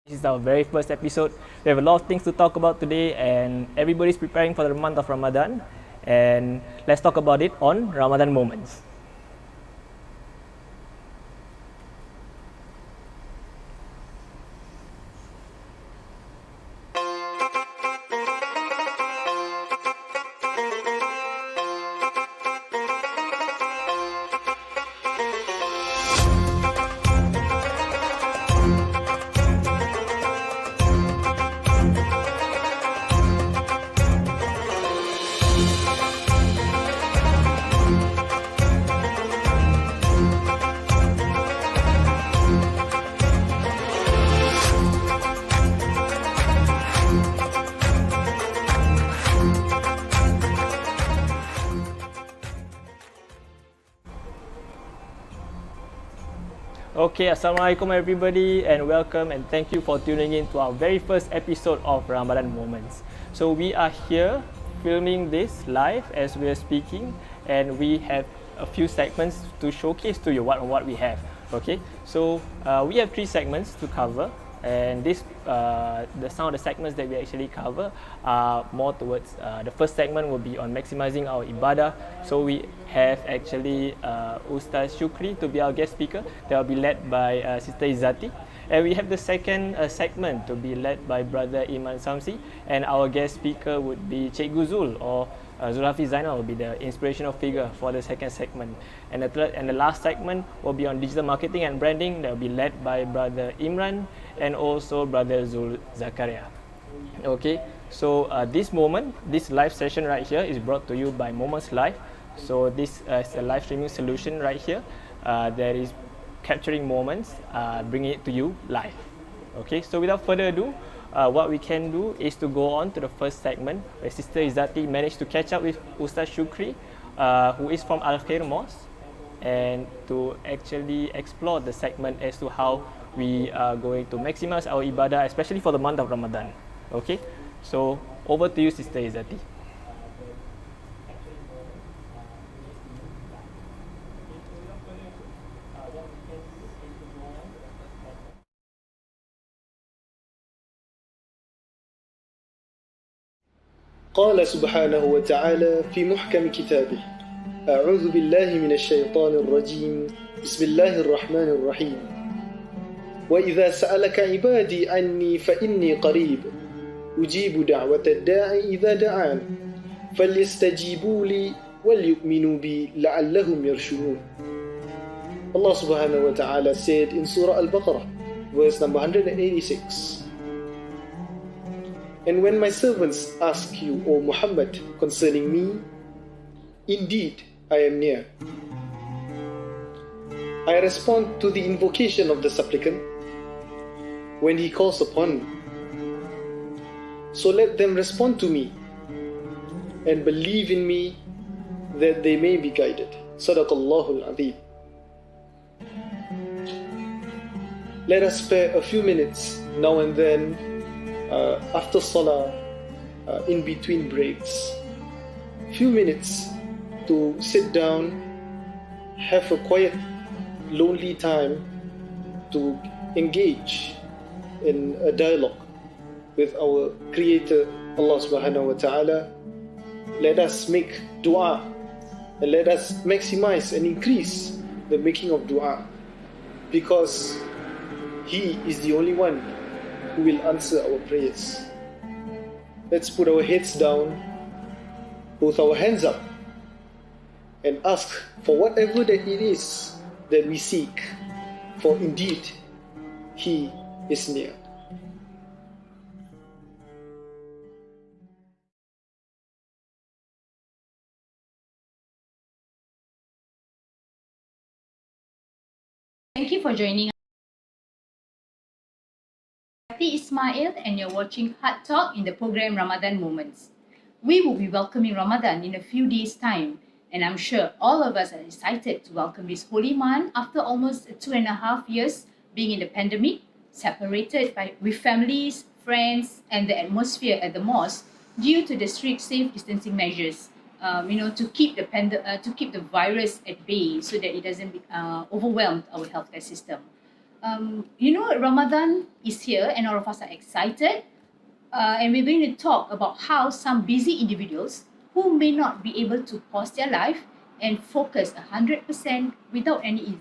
This is our very first episode. We have a lot of things to talk about today, and everybody's preparing for the month of Ramadan. And let's talk about it on Ramadan Moments. Okay, Assalamualaikum everybody, and welcome and thank you for tuning in to our very first episode of Ramadan Moments. So we are here filming this live as we are speaking, and we have a few segments to showcase to you what we have. Okay, so we have 3 segments to cover, and some of the segments that we actually cover are more towards the first segment will be on maximizing our Ibadah. So we have actually Ustaz Syukri to be our guest speaker. That will be led by Sister Izzati. And we have the second segment to be led by Brother Iman Samsi, and our guest speaker would be Cikgu Zul, or Zulhafiz Zainal will be the inspirational figure for the second segment. And the third and the last segment will be on digital marketing and branding. That will be led by Brother Imran and also Brother Zul Zac. Okay, so this live session right here is brought to you by MomentsLIVE. So this is a live streaming solution right here that is capturing moments, bringing it to you live. Okay, so without further ado, what we can do is to go on to the first segment where Sister Izzati managed to catch up with Ustaz Syukri, who is from Al-Khair Mosque, and to actually explore the segment as to how we are going to maximize our Ibadah, especially for the month of Ramadan. Okay, so over to you, Sister Izzati. قال سبحانه وتعالى في محكم كتابه: أعوذ بالله من الشيطان الرجيم بسم الله الرحمن الرحيم وإذا سألك عبادي عني فإني قريب أجيب دعوة الداعي إذا دعان فليستجيبوا لي وليؤمنوا بي لعلهم يرشدون. Allah subhanahu wa ta'ala said in Surah Al-Baqarah, verse number 186, and when my servants ask you, O Muhammad, concerning me, indeed I am near. I respond to the invocation of the supplicant when he calls upon me. So let them respond to me and believe in me that they may be guided. Sadaqallahul Azim. Let us spare a few minutes now and then after Salah, in between breaks, few minutes to sit down, have a quiet, lonely time to engage in a dialogue with our Creator, Allah subhanahu wa ta'ala. Let us make dua, and let us maximize and increase the making of dua, because He is the only one who will answer our prayers. Let's put our heads down, both our hands up, and ask for whatever that it is that we seek, for indeed He is near. Thank you for joining us. Izzati Ismail, and you're watching HeartTalks in the program Ramadan Moments. We will be welcoming Ramadan in a few days' time, and I'm sure all of us are excited to welcome this holy month after almost 2.5 years being in the pandemic, separated with families, friends, and the atmosphere at the mosque due to the strict safe distancing measures. To keep the virus at bay so that it doesn't overwhelm our healthcare system. Ramadan is here and all of us are excited. And we're going to talk about how some busy individuals who may not be able to pause their life and focus 100% without any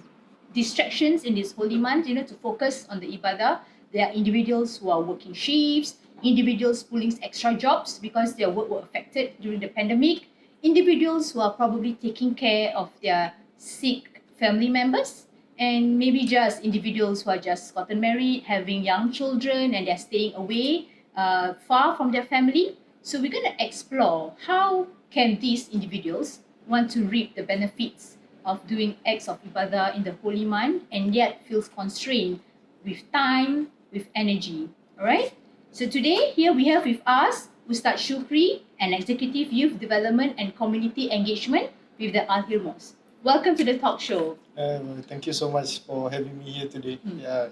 distractions in this holy month, to focus on the Ibadah. There are individuals who are working shifts, individuals pulling extra jobs because their work were affected during the pandemic, individuals who are probably taking care of their sick family members, and maybe just individuals who are just gotten married, having young children, and they're staying away far from their family. So we're going to explore how can these individuals want to reap the benefits of doing acts of ibadah in the holy month and yet feels constrained with time, with energy. All right? So today, here we have with us Ustaz Syukri, an Executive Youth Development and Community Engagement with the Al-Khair Mosque. Welcome to the talk show. Thank you so much for having me here today.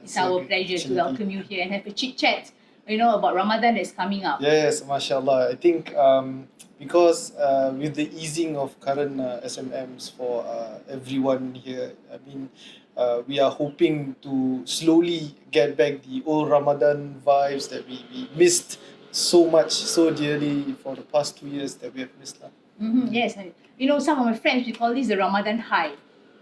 It's our pleasure to welcome you here and have a chit chat, about Ramadan that's coming up. Yes, mashallah. I think because with the easing of current SMMs for everyone here, we are hoping to slowly get back the old Ramadan vibes that we missed so much, so dearly for the past 2 years that we have missed. Yes, some of my friends, we call this the Ramadan high.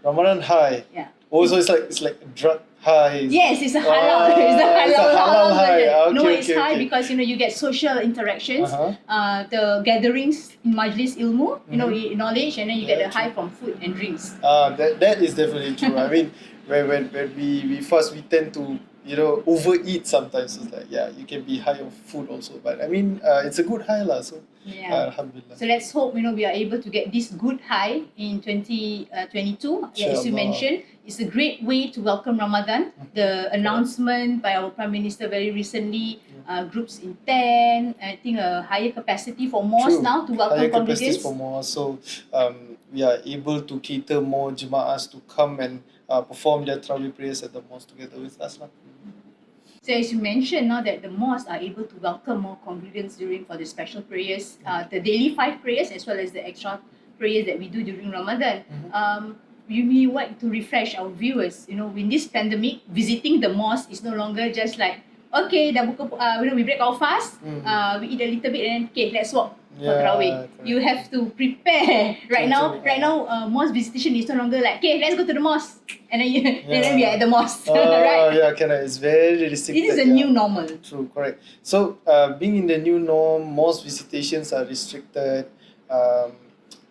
Ramadan high. Yeah. Also, it's like a drug high. Yes, it's a halal. It's a halal version. Okay, It's high because you get social interactions, the gatherings in majlis ilmu, knowledge, and then you get the high from food and drinks. That is definitely true. When we tend to overeat sometimes. It's like you can be high on food also, but it's a good high lah. So alhamdulillah. So let's hope we are able to get this good high in 2022. As you mentioned, it's a great way to welcome Ramadan. The announcement by our Prime Minister very recently, groups in 10, I think a higher capacity for mosques now to welcome congregants. Higher capacity for mosques, so we are able to cater more Jemaahs to come and perform their Tarawih prayers at the mosque together with us. So as you mentioned, now that the mosques are able to welcome more congregants for the special prayers, the daily 5 prayers as well as the extra prayers that we do during Ramadan, we want to refresh our viewers. In this pandemic, visiting the mosque is no longer just like, okay, dah buka, we break our fast, we eat a little bit and okay, let's walk for Tarawih. You have to prepare. Right now, mosque visitation is no longer like, okay, let's go to the mosque. And then, and then we are at the mosque. Right? It's very restricted. This is a new normal. True, correct. So, being in the new norm, mosque visitations are restricted.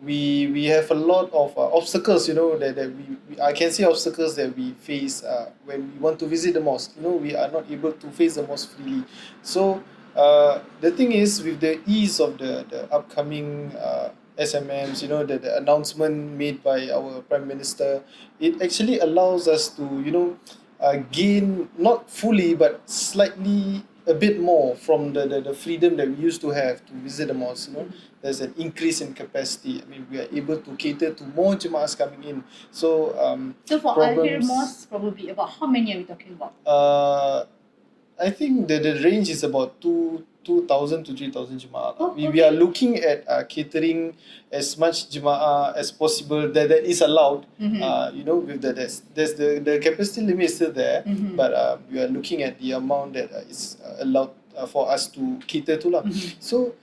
We have a lot of obstacles, that I can see obstacles that we face when we want to visit the mosque. We are not able to face the mosque freely. So, the thing is, with the ease of the upcoming SMMs, the announcement made by our Prime Minister, it actually allows us to, gain not fully but slightly a bit more from the freedom that we used to have to visit the mosque. There's an increase in capacity. We are able to cater to more Jemaahs coming in. So for Al-Khair Mosque, probably about how many are we talking about? I think the range is about 2,000 to 3,000 Jemaah. Okay. We are looking at catering as much Jemaah as possible that is allowed. With there's the capacity limit is still there, but we are looking at the amount that is allowed for us to cater to. So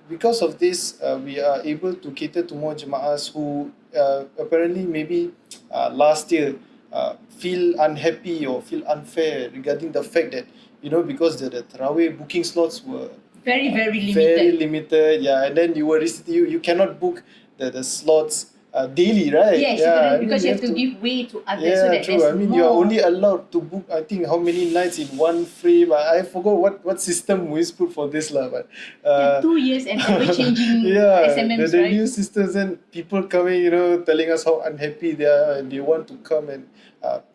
because of this, we are able to cater to more Jemaahs who apparently maybe last year feel unhappy or feel unfair regarding the fact that because the Tarawih booking slots were very limited. Very limited, and then you cannot book the slots daily, right? Yes, because you have to give way to others so that true. there's more. You are only allowed to book, I think, how many nights in one frame. I forgot what system we put for this but 2 years and ever-changing SMMs, the right? new systems and people coming, telling us how unhappy they are and they want to come and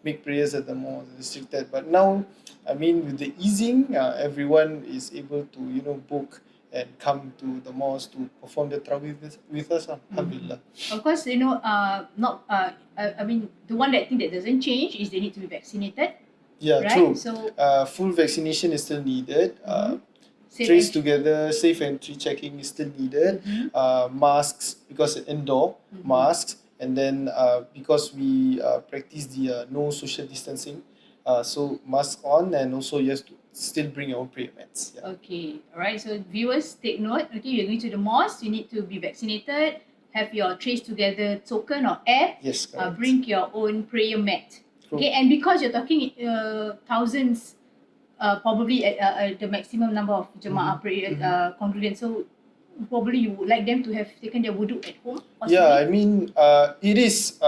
make prayers at the mosque restricted. But now, with the easing, everyone is able to book and come to the mosque to perform the Tarawih with us. Alhamdulillah. Of course, the one that thing that doesn't change is they need to be vaccinated. Yeah, right? true. So full vaccination is still needed. Trace together, safe entry checking is still needed. Masks, because it's indoor, masks, and then because we practice the no social distancing, so mask on, and also you have to still bring your own prayer mats. Yeah. Okay, alright. So viewers, take note. Okay, you're going to the mosque. You need to be vaccinated. Have your trace together token or app. Yes, correct. Bring your own prayer mat. Cool. Okay, and because you're talking thousands, probably at the maximum number of jemaah prayer congregants. So probably you would like them to have taken their wudu at home. Possibly? Yeah, I mean, it is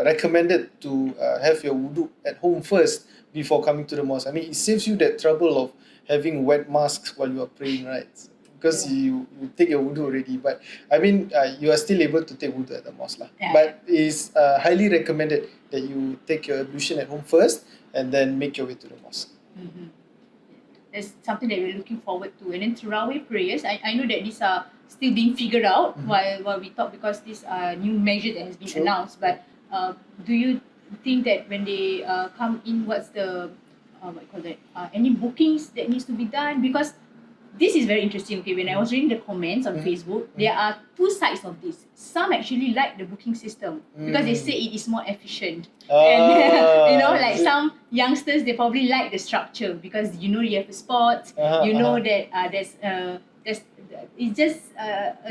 recommended to have your wudu at home first before coming to the mosque. I mean, it saves you that trouble of having wet masks while you are praying, right? Because you take your wudu already. But I mean, you are still able to take wudu at the mosque. Yeah. But it's highly recommended that you take your ablution at home first and then make your way to the mosque. Mm-hmm. That's something that we're looking forward to. And then Tarawih prayers, I know that these are still being figured out while we talk, because this new measure that has been announced. But do you think that when they come in, what's the any bookings that needs to be done? Because this is very interesting. Okay, when I was reading the comments on Facebook, there are two sides of this. Some actually like the booking system because they say it is more efficient. And some youngsters, they probably like the structure because you have a spot. That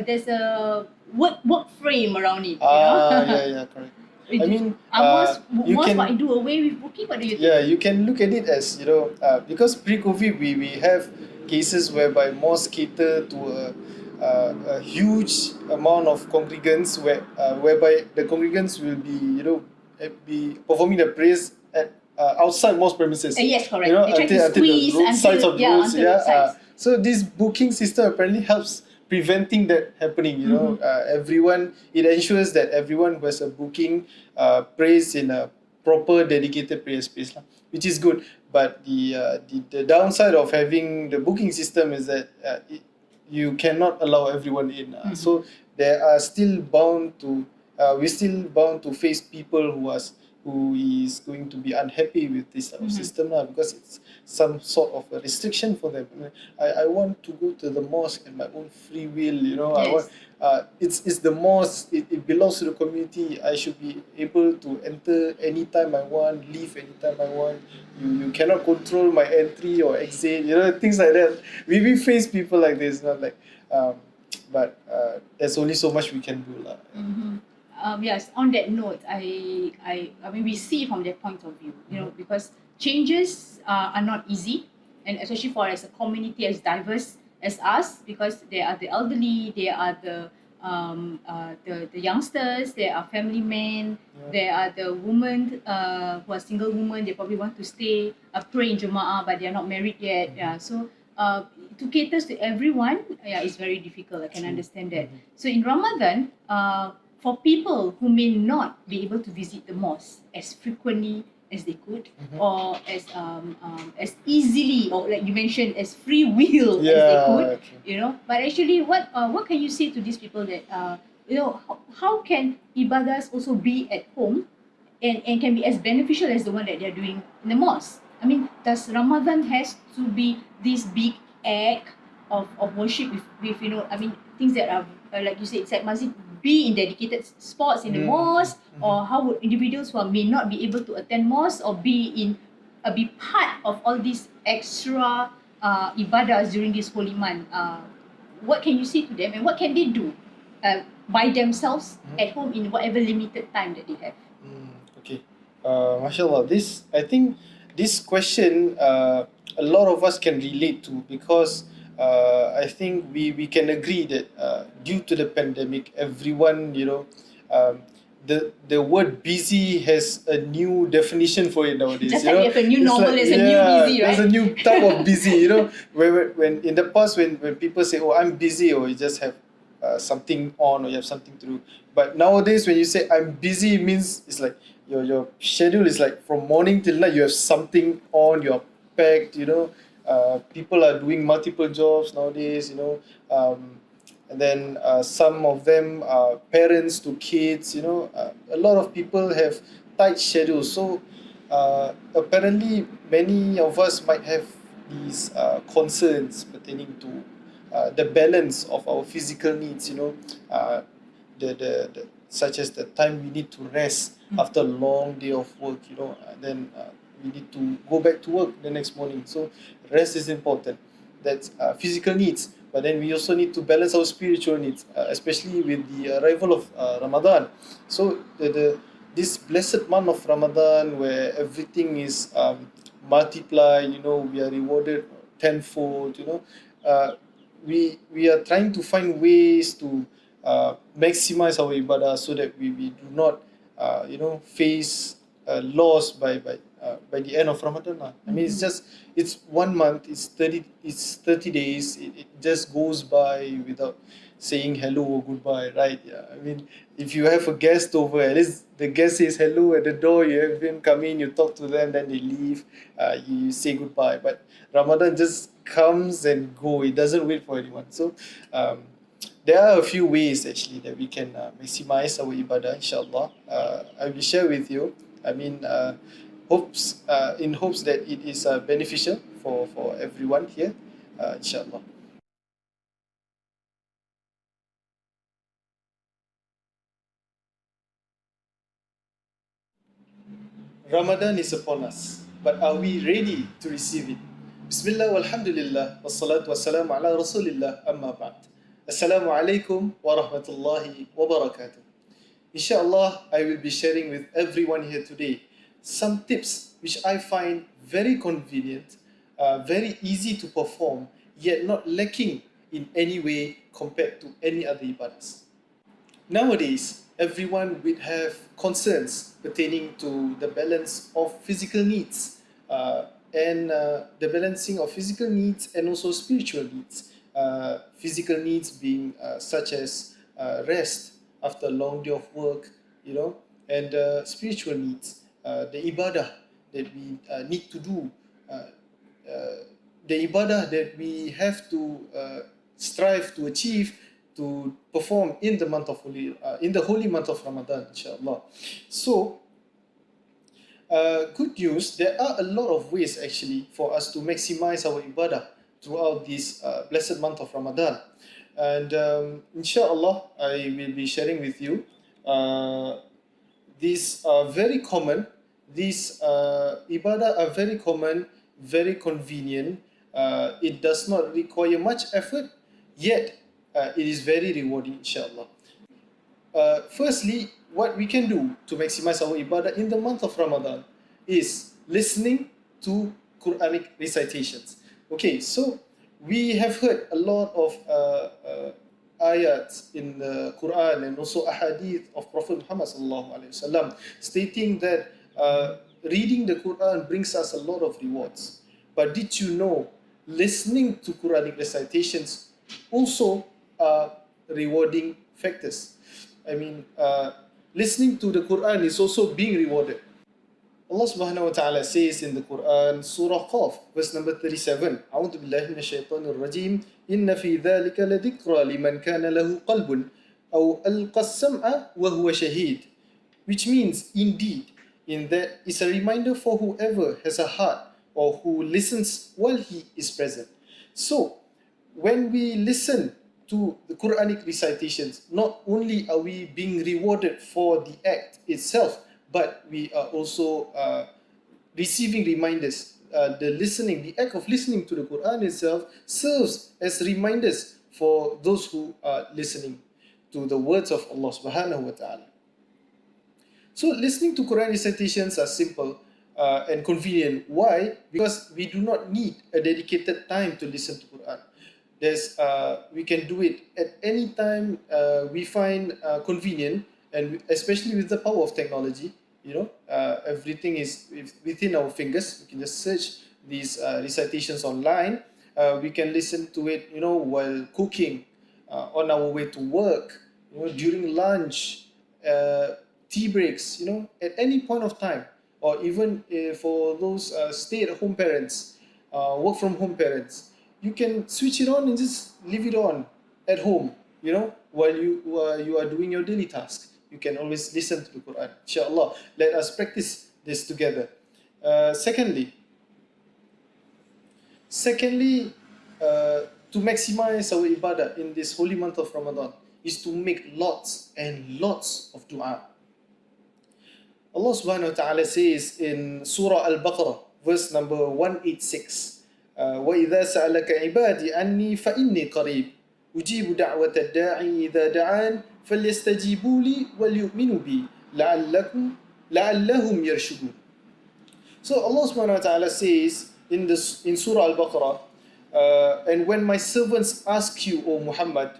there's a work frame around it. Yeah, correct. I mean, most might do away with booking. What do you think? Yeah, you can look at it as, because pre-COVID we have cases whereby mosques cater to a huge amount of congregants whereby the congregants will be performing the prayers at outside mosque premises. Yes, correct. They try to squeeze the roadsides of the roads. Yeah. So this booking system apparently helps preventing that happening. Everyone, it ensures that everyone who has a booking prays in a proper dedicated prayer space, which is good. But the downside of having the booking system is that you cannot allow everyone in. So there are still we're still bound to face people who is going to be unhappy with this system because it's some sort of a restriction for them. I want to go to the mosque at my own free will. Yes. It's the mosque. It belongs to the community. I should be able to enter anytime I want, leave anytime I want. You cannot control my entry or exit. Things like that. We face people like this. But there's only so much we can do. Yes, on that note, I mean, we see from their point of view, because changes are not easy, and especially for as a community as diverse as us, because there are the elderly, there are the youngsters, there are family men, there are the women who are single women. They probably want to stay pray in Jemaah, but they are not married yet. So to cater to everyone, it's very difficult. I can understand that. So in Ramadan, for people who may not be able to visit the mosque as frequently as they could, or as easily, or like you mentioned, as free will as they could, But actually, what can you say to these people that how can ibadahs also be at home and can be as beneficial as the one that they're doing in the mosque? I mean, does Ramadan has to be this big act of worship with things that are like you said, Syed Masjid, be in dedicated spots in the mosque, or how would individuals who may not be able to attend mosque or be part of all these extra ibadahs during this holy month? What can you say to them, and what can they do by themselves at home in whatever limited time that they have? Okay, mashallah. I think this question a lot of us can relate to, because I think we can agree that due to the pandemic, everyone, the word busy has a new definition for it nowadays. Just like we have a new normal, there's a new busy, right? There's a new type of busy, when in the past when people say, oh, I'm busy, or you just have something on, or you have something to do. But nowadays when you say I'm busy, it means it's like your schedule is like from morning till night, you have something on, you're packed, people are doing multiple jobs nowadays, and then some of them are parents to kids, a lot of people have tight schedules. So apparently many of us might have these concerns pertaining to the balance of our physical needs, the such as the time we need to rest after a long day of work, then we need to go back to work the next morning. So rest is important. That's physical needs, but then we also need to balance our spiritual needs, especially with the arrival of Ramadan. So this blessed month of Ramadan, where everything is multiplied, we are rewarded tenfold. We are trying to find ways to maximize our ibadah so that we do not face loss by the end of Ramadan lah. I mean, it's 1 month, it's 30 days. It just goes by without saying hello or goodbye, right? Yeah. I mean, if you have a guest over, at least the guest says hello at the door, you have them come in, you talk to them, then they leave, you say goodbye. But Ramadan just comes and go. It doesn't wait for anyone. So there are a few ways actually that we can maximize our ibadah, inshallah. I will share with you. I mean, in hopes that it is beneficial for everyone here, inshallah. Ramadan is upon us, but are we ready to receive it? Bismillah walhamdulillah wassalatu wassalamu ala rasulillah amma ba'd. Assalamualaikum wa rahmatullahi wa barakatuh. Inshallah, I will be sharing with everyone here today some tips which I find very convenient, very easy to perform, yet not lacking in any way compared to any other ibadahs. Nowadays, everyone will have concerns pertaining to the balance of physical needs and the balancing of physical needs and also spiritual needs. Physical needs being such as rest after a long day of work, and spiritual needs, the ibadah that we need to do, the ibadah that we have to strive to achieve, to perform in the holy month of Ramadan, inshallah. So, good news, there are a lot of ways actually for us to maximize our ibadah throughout this blessed month of Ramadan. And inshallah, I will be sharing with you these very common, these ibadah are very common, very convenient. It does not require much effort, yet it is very rewarding, inshallah. Firstly, what we can do to maximize our ibadah in the month of Ramadan is listening to Quranic recitations. Okay, so we have heard a lot of ayats in the Quran and also ahadith of Prophet Muhammad sallallahu alaihi wasallam stating that reading the Quran brings us a lot of rewards. But did you know listening to Quranic recitations also are rewarding factors? I mean, listening to the Quran is also being rewarded. Allah subhanahu wa ta'ala says in the Quran, Surah Qaf, verse number 37, A'udhu billahi minash shaitanir rajim, Inna fi dhalika ladhikra liman kana lahu qalbun, aw alqa as-sam'a wa huwa shahid. Which means, indeed, in that is a reminder for whoever has a heart or who listens while he is present. So, when we listen to the Quranic recitations, not only are we being rewarded for the act itself, but we are also receiving reminders. The act of listening to the Quran itself serves as reminders for those who are listening to the words of Allah subhanahu wa ta'ala. So listening to Quran recitations are simple and convenient. Why? Because we do not need a dedicated time to listen to Quran. We can do it at any time we find convenient, and especially with the power of technology, everything is within our fingers. We can just search these recitations online. We can listen to it, while cooking, on our way to work, during lunch, tea breaks, at any point of time, or even for those stay-at-home parents, work-from-home parents. You can switch it on and just leave it on at home, while you are doing your daily task. You can always listen to the Quran. Inshallah, let us practice this together. Secondly, to maximize our ibadah in this holy month of Ramadan, is to make lots and lots of dua. Allah subhanahu wa ta'ala says in Surah Al-Baqarah, verse number 186, وَإِذَا سَأَلَكَ عِبَادِي أَنِّي فَإِنِّي قَرِيبٌ أُجِيبُ دَعْوَةَ الدَّاعِي إِذَا دَعَانِ فَلْيَسْتَجِيبُوا لِي وَلْيُؤْمِنُوا بِي لَعَلَّهُمْ يَرْشُدُونَ. So Allah subhanahu wa ta'ala says in Surah Al-Baqarah, and when my servants ask you, O Muhammad,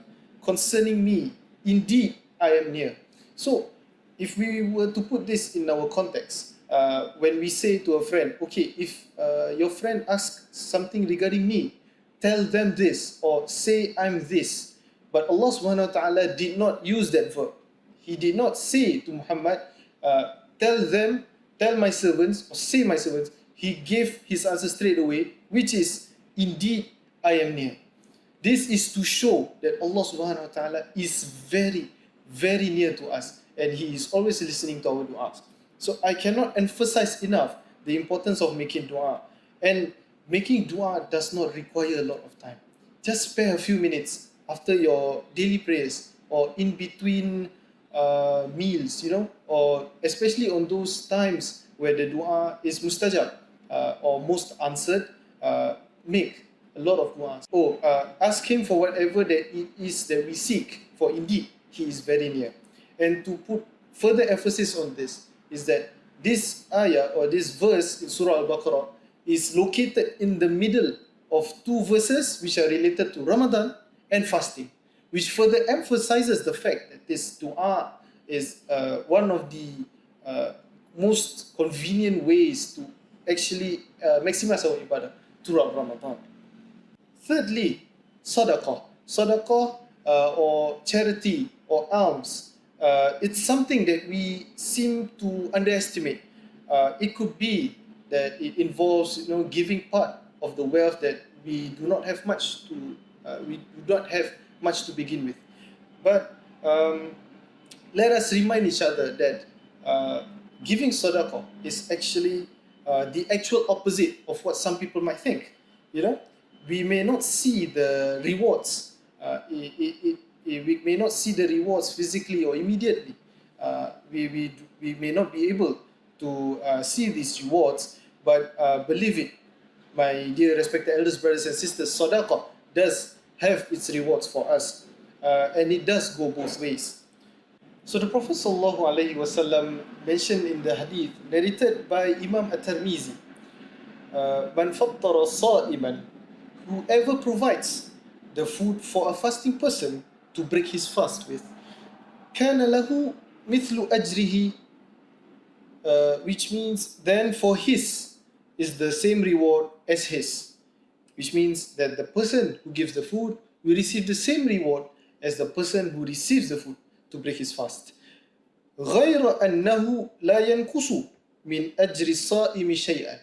concerning me, indeed I am near. So if we were to put this in our context, when we say to a friend, okay, if your friend asks something regarding me, tell them this or say I'm this. But Allah subhanahu wa ta'ala did not use that verb. He did not say to Muhammad, tell my servants or say my servants. He gave his answer straight away, which is, indeed I am near. This is to show that Allah subhanahu wa ta'ala is very, very near to us, and He is always listening to our du'as. So I cannot emphasize enough the importance of making dua. And making dua does not require a lot of time. Just spare a few minutes after your daily prayers or in between meals, or especially on those times where the dua is mustajab or most answered, make a lot of du'as. Ask Him for whatever that it is that we seek, for indeed He is very near. And to put further emphasis on this is that this ayah or this verse in Surah Al-Baqarah is located in the middle of two verses which are related to Ramadan and fasting, which further emphasizes the fact that this dua is one of the most convenient ways to actually maximize our ibadah throughout Ramadan. Thirdly, sadaqah. Sadaqah or charity or alms. It's something that we seem to underestimate. It could be that it involves, giving part of the wealth that we do not have much to begin with. But let us remind each other that giving sadaqah is actually the actual opposite of what some people might think. We may not see the rewards. We may not see the rewards physically or immediately. We may not be able to see these rewards, but believe it, my dear respected elders, brothers and sisters, sadaqah does have its rewards for us, and it does go both ways. So the Prophet ﷺ mentioned in the hadith narrated by Imam At-Tirmizi, Man fattara sa'iman, whoever provides the food for a fasting person to break his fast with, kana lahu mithlu ajrihi, which means then for his is the same reward as his, which means that the person who gives the food will receive the same reward as the person who receives the food to break his fast. غَيْرَ أَنَّهُ لَا يَنْقُصُ مِنْ أَجْرِ الصَّائِمِ شَيْئًا,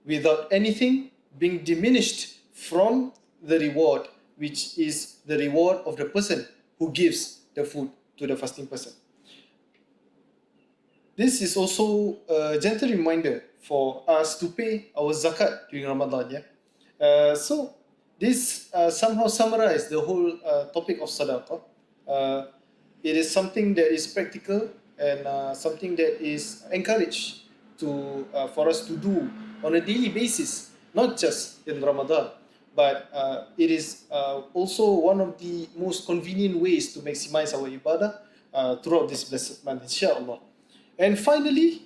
without anything being diminished from the reward, which is the reward of the person who gives the food to the fasting person. This is also a gentle reminder for us to pay our zakat during Ramadan. So this somehow summarizes the whole topic of sadaqah. It is something that is practical and something that is encouraged for us to do on a daily basis, not just in Ramadan, but it is also one of the most convenient ways to maximize our ibadah throughout this blessed month, inshallah. And finally,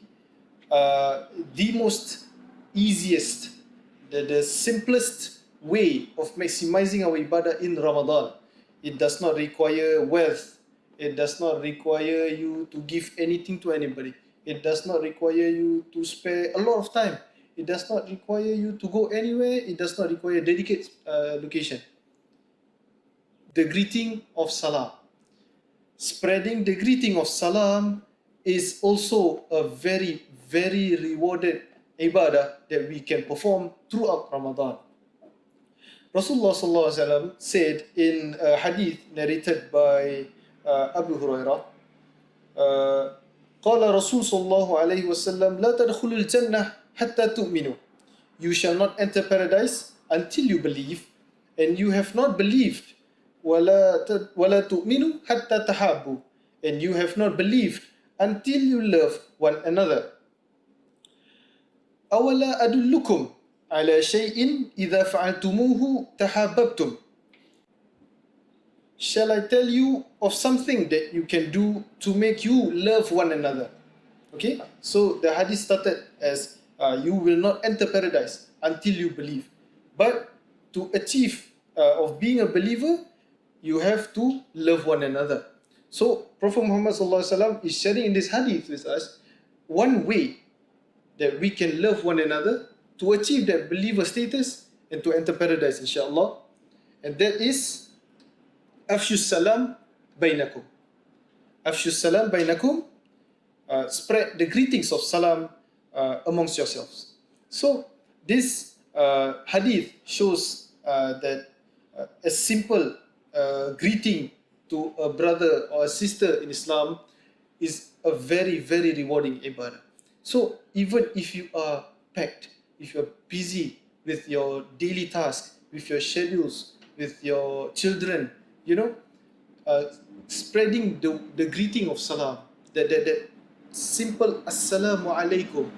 the most easiest, the simplest way of maximizing our ibadah in Ramadan. It does not require wealth. It does not require you to give anything to anybody. It does not require you to spare a lot of time. It does not require you to go anywhere. It does not require a dedicated location. The greeting of salam. Spreading the greeting of salam is also a very, very rewarded ibadah that we can perform throughout Ramadan. Rasulullah ﷺ said in a hadith narrated by Abu Hurairah, قال رسول صلى الله عليه وسلم لا تدخلوا الجنة حتى تؤمنوا. You shall not enter paradise until you believe, and you have not believed وَلَا تُؤْمِنُوا حَتَّى تَحَابُّوا, and you have not believed until you love one another. أَوَلَا أَدُلُّكُمْ عَلَى شَيْءٍ إِذَا فَعَلْتُمُوهُ تَحَابَّبْتُمْ. Shall I tell you of something that you can do to make you love one another? Okay, so the hadith started as you will not enter paradise until you believe. But to achieve of being a believer, you have to love one another. So Prophet Muhammad ﷺ is sharing in this hadith with us one way that we can love one another to achieve that believer status and to enter paradise, inshallah. And that is Afshu salam bainakum. Afshu salam bainakum. Spread the greetings of salam amongst yourselves. So this hadith shows that a simple greeting to a brother or a sister in Islam is a very, very rewarding ibadah. So even if you are packed, if you're busy with your daily tasks, with your schedules, with your children, spreading the greeting of salam, that simple Assalamualaikum,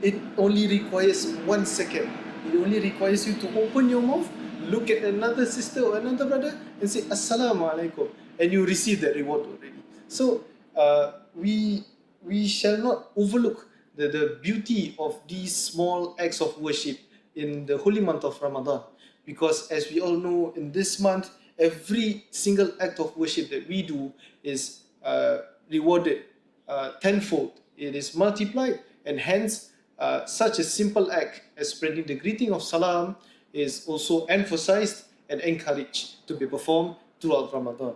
it only requires 1 second. It only requires you to open your mouth, look at another sister or another brother and say Assalamualaikum, and you receive that reward already. So we shall not overlook the beauty of these small acts of worship in the holy month of Ramadan, because as we all know, in this month every single act of worship that we do is rewarded tenfold. It is multiplied, and hence such a simple act as spreading the greeting of salam is also emphasized and encouraged to be performed throughout Ramadan.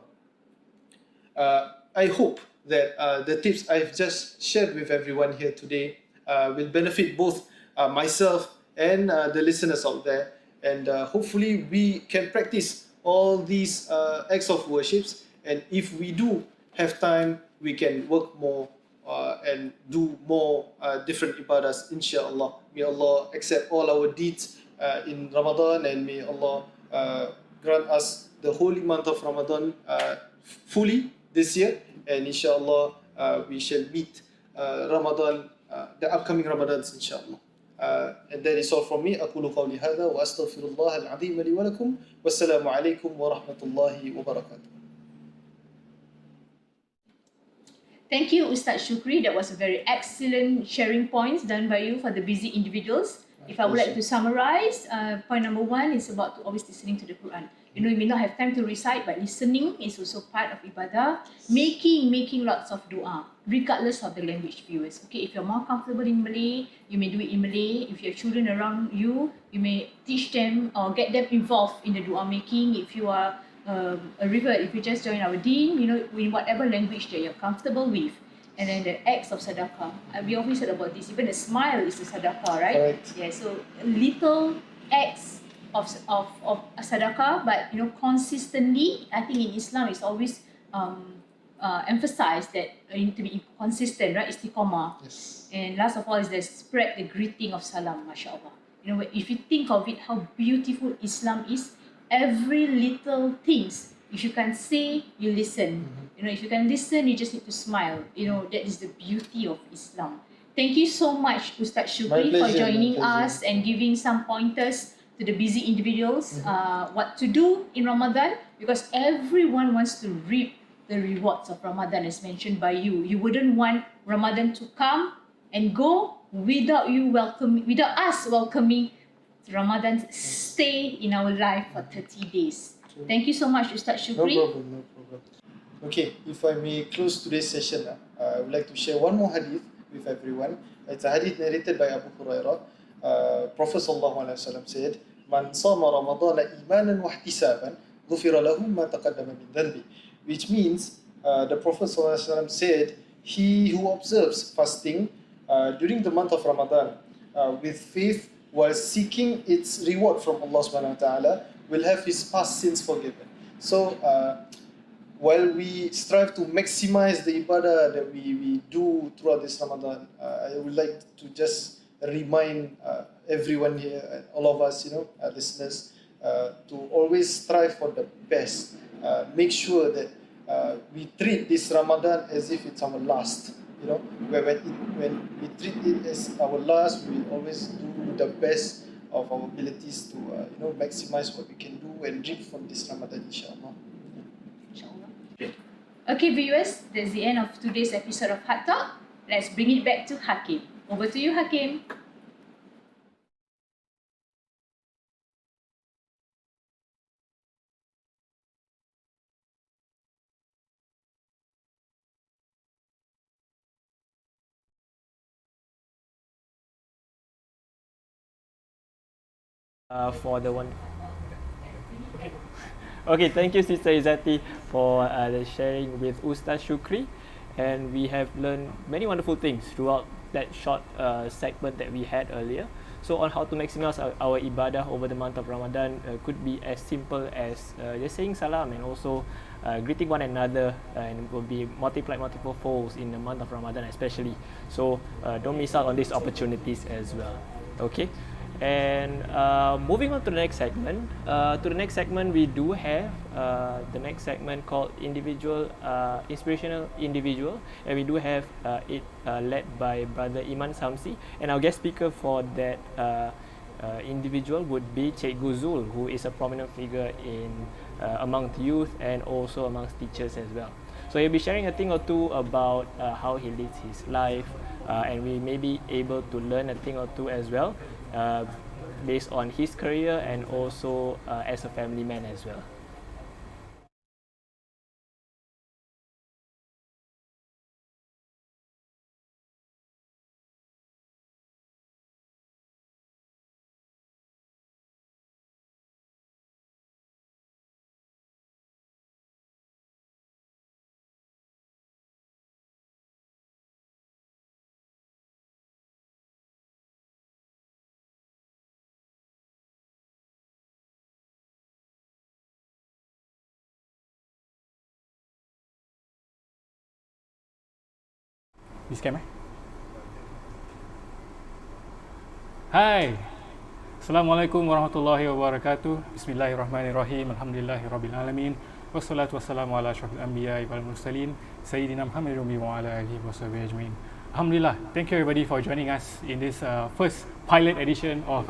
I hope that the tips I've just shared with everyone here today will benefit both myself and the listeners out there, and hopefully we can practice all these acts of worships, and if we do have time, we can work more and do more different ibadahs, inshallah. May Allah accept all our deeds in Ramadan, and may Allah grant us the holy month of Ramadan fully this year, and inshallah we shall meet Ramadan, the upcoming Ramadans, inshallah. And that is all from me. أقول قولي هذا وأستغفر الله العظيم لي ولكم والسلام عليكم ورحمة الله وبركاته. Thank you, Ustaz Syukri. That was a very excellent sharing points done by you for the busy individuals. If I would like to summarize, point number 1 is about always listening to the Quran. You may not have time to recite, but listening is also part of ibadah. Making lots of dua, regardless of the language, viewers. Okay, if you're more comfortable in Malay, you may do it in Malay. If you have children around you, you may teach them or get them involved in the dua making. If you are a revert, if you just join our deen, in whatever language that you're comfortable with. And then the acts of sadaqah. We always heard about this. Even a smile is a sadaqah, right? Correct. Yeah. So little acts of sadaqah, but consistently. I think in Islam it's always emphasized that you need to be consistent, right? Istiqamah. Yes. And last of all is the spread the greeting of salam, mashallah. If you think of it, how beautiful Islam is, every little things, if you can say, you listen. If you can listen, you just need to smile. That is the beauty of Islam. Thank you so much, Ustaz Syukri, for joining us and giving some pointers to the busy individuals what to do in Ramadan, because everyone wants to reap the rewards of Ramadan, as mentioned by you. You wouldn't want Ramadan to come and go without us welcoming Ramadan stay in our life for 30 days. Thank you so much, Ustaz Syukri. No problem. Okay, if I may close today's session, I would like to share one more hadith with everyone. It's a hadith narrated by Abu Hurairah. Prophet ﷺ said, "Man sama Ramadana imanan wa ihtisaban, ghufira lahu ma taqaddama min dhanbi." Which means, the Prophet ﷺ said, he who observes fasting during the month of Ramadan with faith while seeking its reward from Allah subhanahu wa ta'ala will have his past sins forgiven. So while we strive to maximize the ibadah that we do throughout this Ramadan, I would like to just remind everyone here, all of us, listeners, to always strive for the best. make sure that we treat this Ramadan as if it's our last. You know, when we treat it as our last, we will always do the best of our abilities to maximize what we can do and reap from this Ramadan, inshallah. InsyaAllah. Okay, viewers, that's the end of today's episode of Heart Talk. Let's bring it back to Hakim. Over to you, Hakim. For the one. Okay, thank you, Sister Izzati, for the sharing with Ustaz Syukri, and we have learned many wonderful things throughout that short segment that we had earlier. So on how to maximize our ibadah over the month of Ramadan could be as simple as just saying salam and also greeting one another, and will be multiplied multiple folds in the month of Ramadan especially. So don't miss out on these opportunities as well. Okay. And moving on to the next segment. We do have the next segment called Inspirational Individual, and we do have it led by Brother Iman Samsi, and our guest speaker for that individual would be Cikgu Zul, who is a prominent figure in among youth and also amongst teachers as well. So he'll be sharing a thing or two about how he leads his life, and we may be able to learn a thing or two as well, based on his career and also as a family man as well. This camera. Hai. Assalamualaikum warahmatullahi wabarakatuh. Bismillahirrahmanirrahim. Alhamdulillahirabbil alamin. Wassalatu wassalamu ala asyrafil anbiya'i wal mursalin sayyidina Muhammadin wa ala alihi washabihi ajmain. Alhamdulillah. Thank you everybody for joining us in this first pilot edition of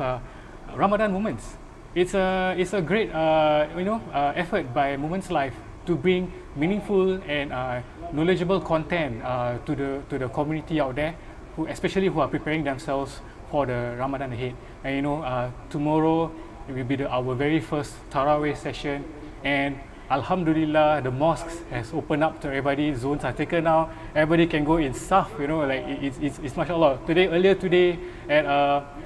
Ramadan Moments. It's a great effort by MomentsLIVE to bring meaningful and knowledgeable content to the community out there, especially who are preparing themselves for the Ramadan ahead. And tomorrow it will be our very first Tarawih session, and Alhamdulillah, the mosques has opened up to everybody. Zones are taken now. Everybody can go in saf. It's mashallah. Earlier today, at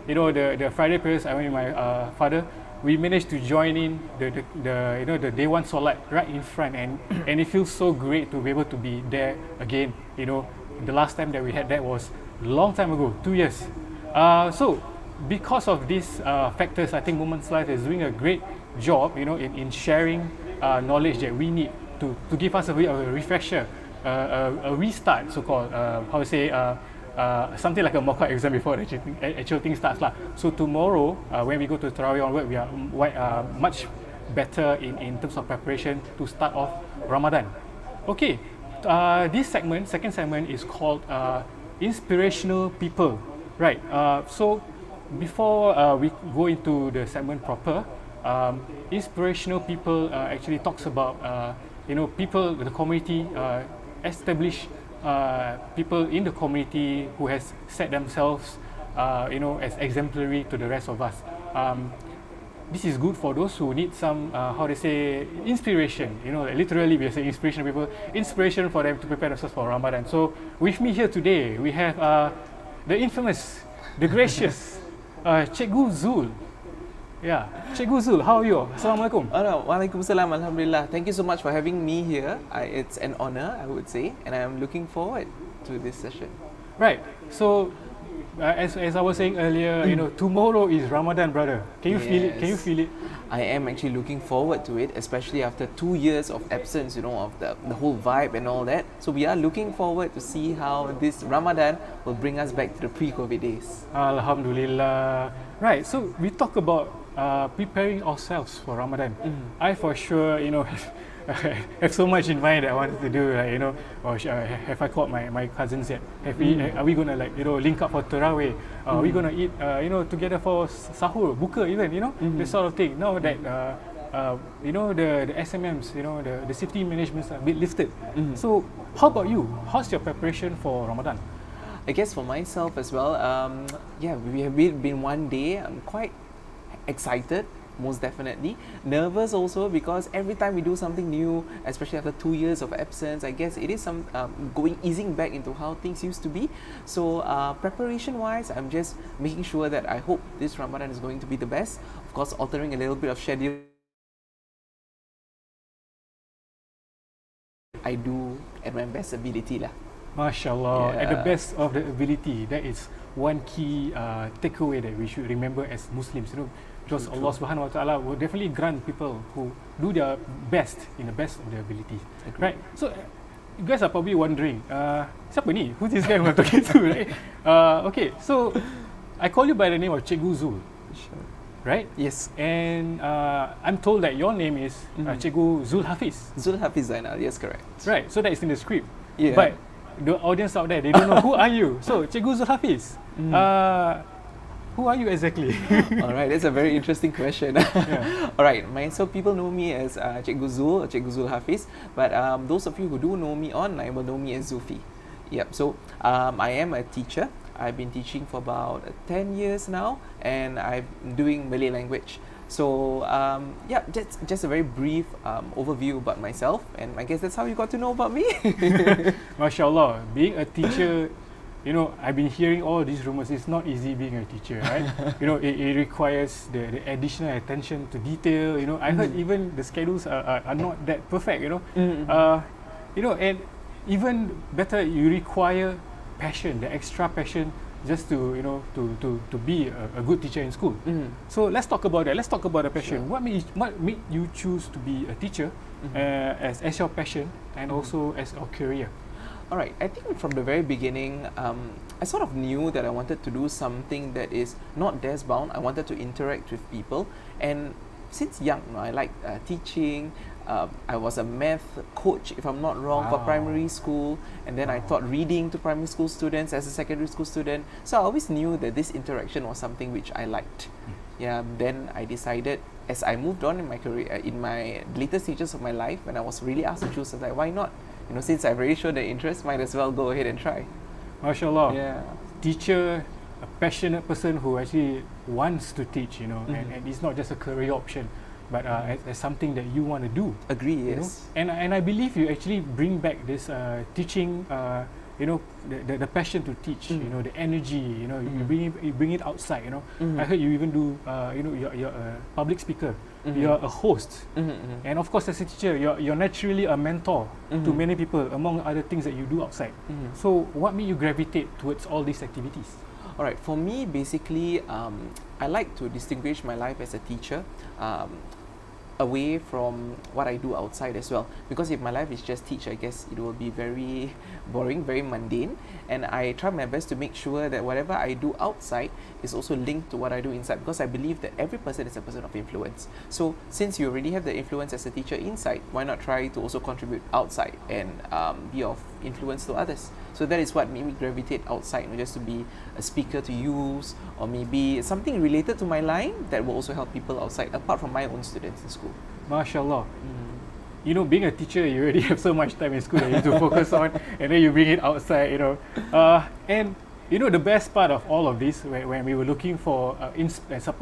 the Friday prayers, I went with my father. We managed to join in the day one solat right in front, and it feels so great to be able to be there again. The last time that we had that was a long time ago, 2 years. So because of these factors, I think MomentsLIVE is doing a great job, in sharing knowledge that we need to give us a refresher, a restart, so-called, something like a mock-up exam before the actual thing starts lah. So tomorrow, when we go to Tarawih onward, we are much better in terms of preparation to start off Ramadan. Okay, this second segment is called Inspirational People. Right. So before we go into the segment proper, Inspirational People actually talks about people, the community, established people in the community who has set themselves as exemplary to the rest of us. This is good for those who need some inspiration. Literally we say inspirational people, inspiration for them to prepare themselves for Ramadan. So with me here today we have the infamous, the gracious Cikgu Zul. Yeah, Cikgu Zul, how are you? Assalamualaikum. Waalaikumsalam, alhamdulillah. Thank you so much for having me here. It's an honor, I would say, and I am looking forward to this session. Right. So, as I was saying earlier, tomorrow is Ramadan, brother. Can you feel it? Can you feel it? I am actually looking forward to it, especially after 2 years of absence, of the whole vibe and all that. So we are looking forward to see how this Ramadan will bring us back to the pre-COVID days. Alhamdulillah. Right. So we talk about preparing ourselves for Ramadan. I for sure, I have so much in mind that I wanted to do, like, you know, or have I called my cousins yet? Are we gonna, like, you know, link up for Tarawih? Are we gonna eat, you know, together for sahur, buka even, you know, this sort of thing. Now that you know, the SMMs, you know, the safety managements are a bit lifted. So how about you? How's your preparation for Ramadan? I guess for myself as well, yeah, we have been one day. I'm quite excited, most definitely. Nervous also, because every time we do something new, especially after 2 years of absence, I guess it is some easing back into how things used to be. So preparation wise, I'm just making sure that I hope this Ramadan is going to be the best. Of course, altering a little bit of schedule I do at my best ability lah. MashaAllah, at the best of the ability. That is one key takeaway that we should remember as Muslims, you know, because Allah Subhanahu Wa Taala will definitely grant people who do their best in the best of their ability. Right? So you guys are probably wondering, siapa ni? Who's this guy who I'm talking to? Right? Okay, so I call you by the name of Cikgu Zul. Sure. Right? Yes. And I'm told that your name is Cikgu Zulhafiz. Zulhafiz Zainal, yes, correct. Right, so that is in the script. Yeah. But the audience out there, they don't know who are you. So, Cikgu Zulhafiz, who are you exactly? Alright, that's a very interesting question. Alright, so people know me as Cikgu Zul, Cikgu Zulhafiz, but those of you who do know me online will know me as Zulfi. Yep, so I am a teacher. I've been teaching for about 10 years now, and I'm doing Malay language. So yeah, just a very brief overview about myself, and I guess that's how you got to know about me. MashaAllah, being a teacher, you know, I've been hearing all these rumors. It's not easy being a teacher, right? You know, it requires the additional attention to detail. You know, I heard even the schedules are not that perfect. You know, you know, and even better, you require passion, the extra passion, just to, you know, to be a good teacher in school. So let's talk about that. Let's talk about the passion. What made you choose to be a teacher as your passion and also as your career? Alright, I think from the very beginning, I sort of knew that I wanted to do something that is not desk bound. I wanted to interact with people, and since young, I liked teaching. I was a math coach, if I'm not wrong, for primary school, and then I taught reading to primary school students as a secondary school student. So I always knew that this interaction was something which I liked. Yeah, then I decided, as I moved on in my career, in my later stages of my life, when I was really asked to choose, I was like, why not? You know, since I've already shown the interest, might as well go ahead and try. MashaAllah. Yeah. Teacher, a passionate person who actually wants to teach, you know, and it's not just a career option, but as something that you want to do. Agree, you yes. know? And I believe you actually bring back this teaching, you know, the passion to teach, you know, the energy, you know, you bring it outside, you know. I heard you even do, you know, you're a public speaker, you're a host, and of course as a teacher, you're naturally a mentor to many people, among other things that you do outside. So what made you gravitate towards all these activities? Alright, for me, basically, I like to distinguish my life as a teacher away from what I do outside as well. Because if my life is just teach, I guess it will be very boring, very mundane. And I try my best to make sure that whatever I do outside is also linked to what I do inside, because I believe that every person is a person of influence. So since you already have the influence as a teacher inside, why not try to also contribute outside and be of influence to others? So that is what made me gravitate outside, not just to be a speaker to use, or maybe something related to my line that will also help people outside, apart from my own students in school. MashaAllah. You know, being a teacher, you already have so much time in school that you need to focus on, and then you bring it outside, you know. And you know, the best part of all of this, when we were looking for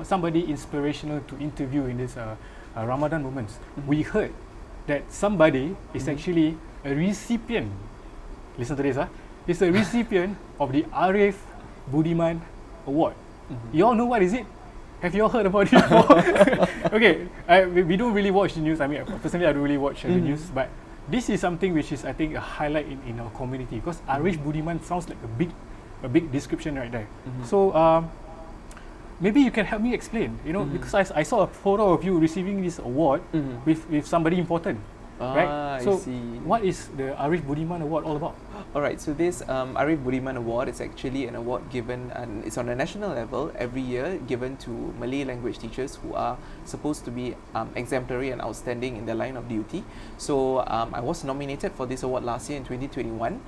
somebody inspirational to interview in this Ramadan Moments, we heard that somebody is actually a recipient. Listen to this, It's a recipient of the Arif Budiman Award. You all know what is it? Have you all heard about it before? Okay, we don't really watch the news. I mean, personally, I don't really watch the news, but this is something which is, I think, a highlight in our community, because Arif Budiman sounds like a big description right there. So maybe you can help me explain. You know, because I saw a photo of you receiving this award with somebody important. Right? So, I see. what is the Arif Budiman Award all about? Alright, so this Arif Budiman Award is actually an award given, and it's on a national level every year, given to Malay language teachers who are supposed to be exemplary and outstanding in their line of duty. So I was nominated for this award last year in 2021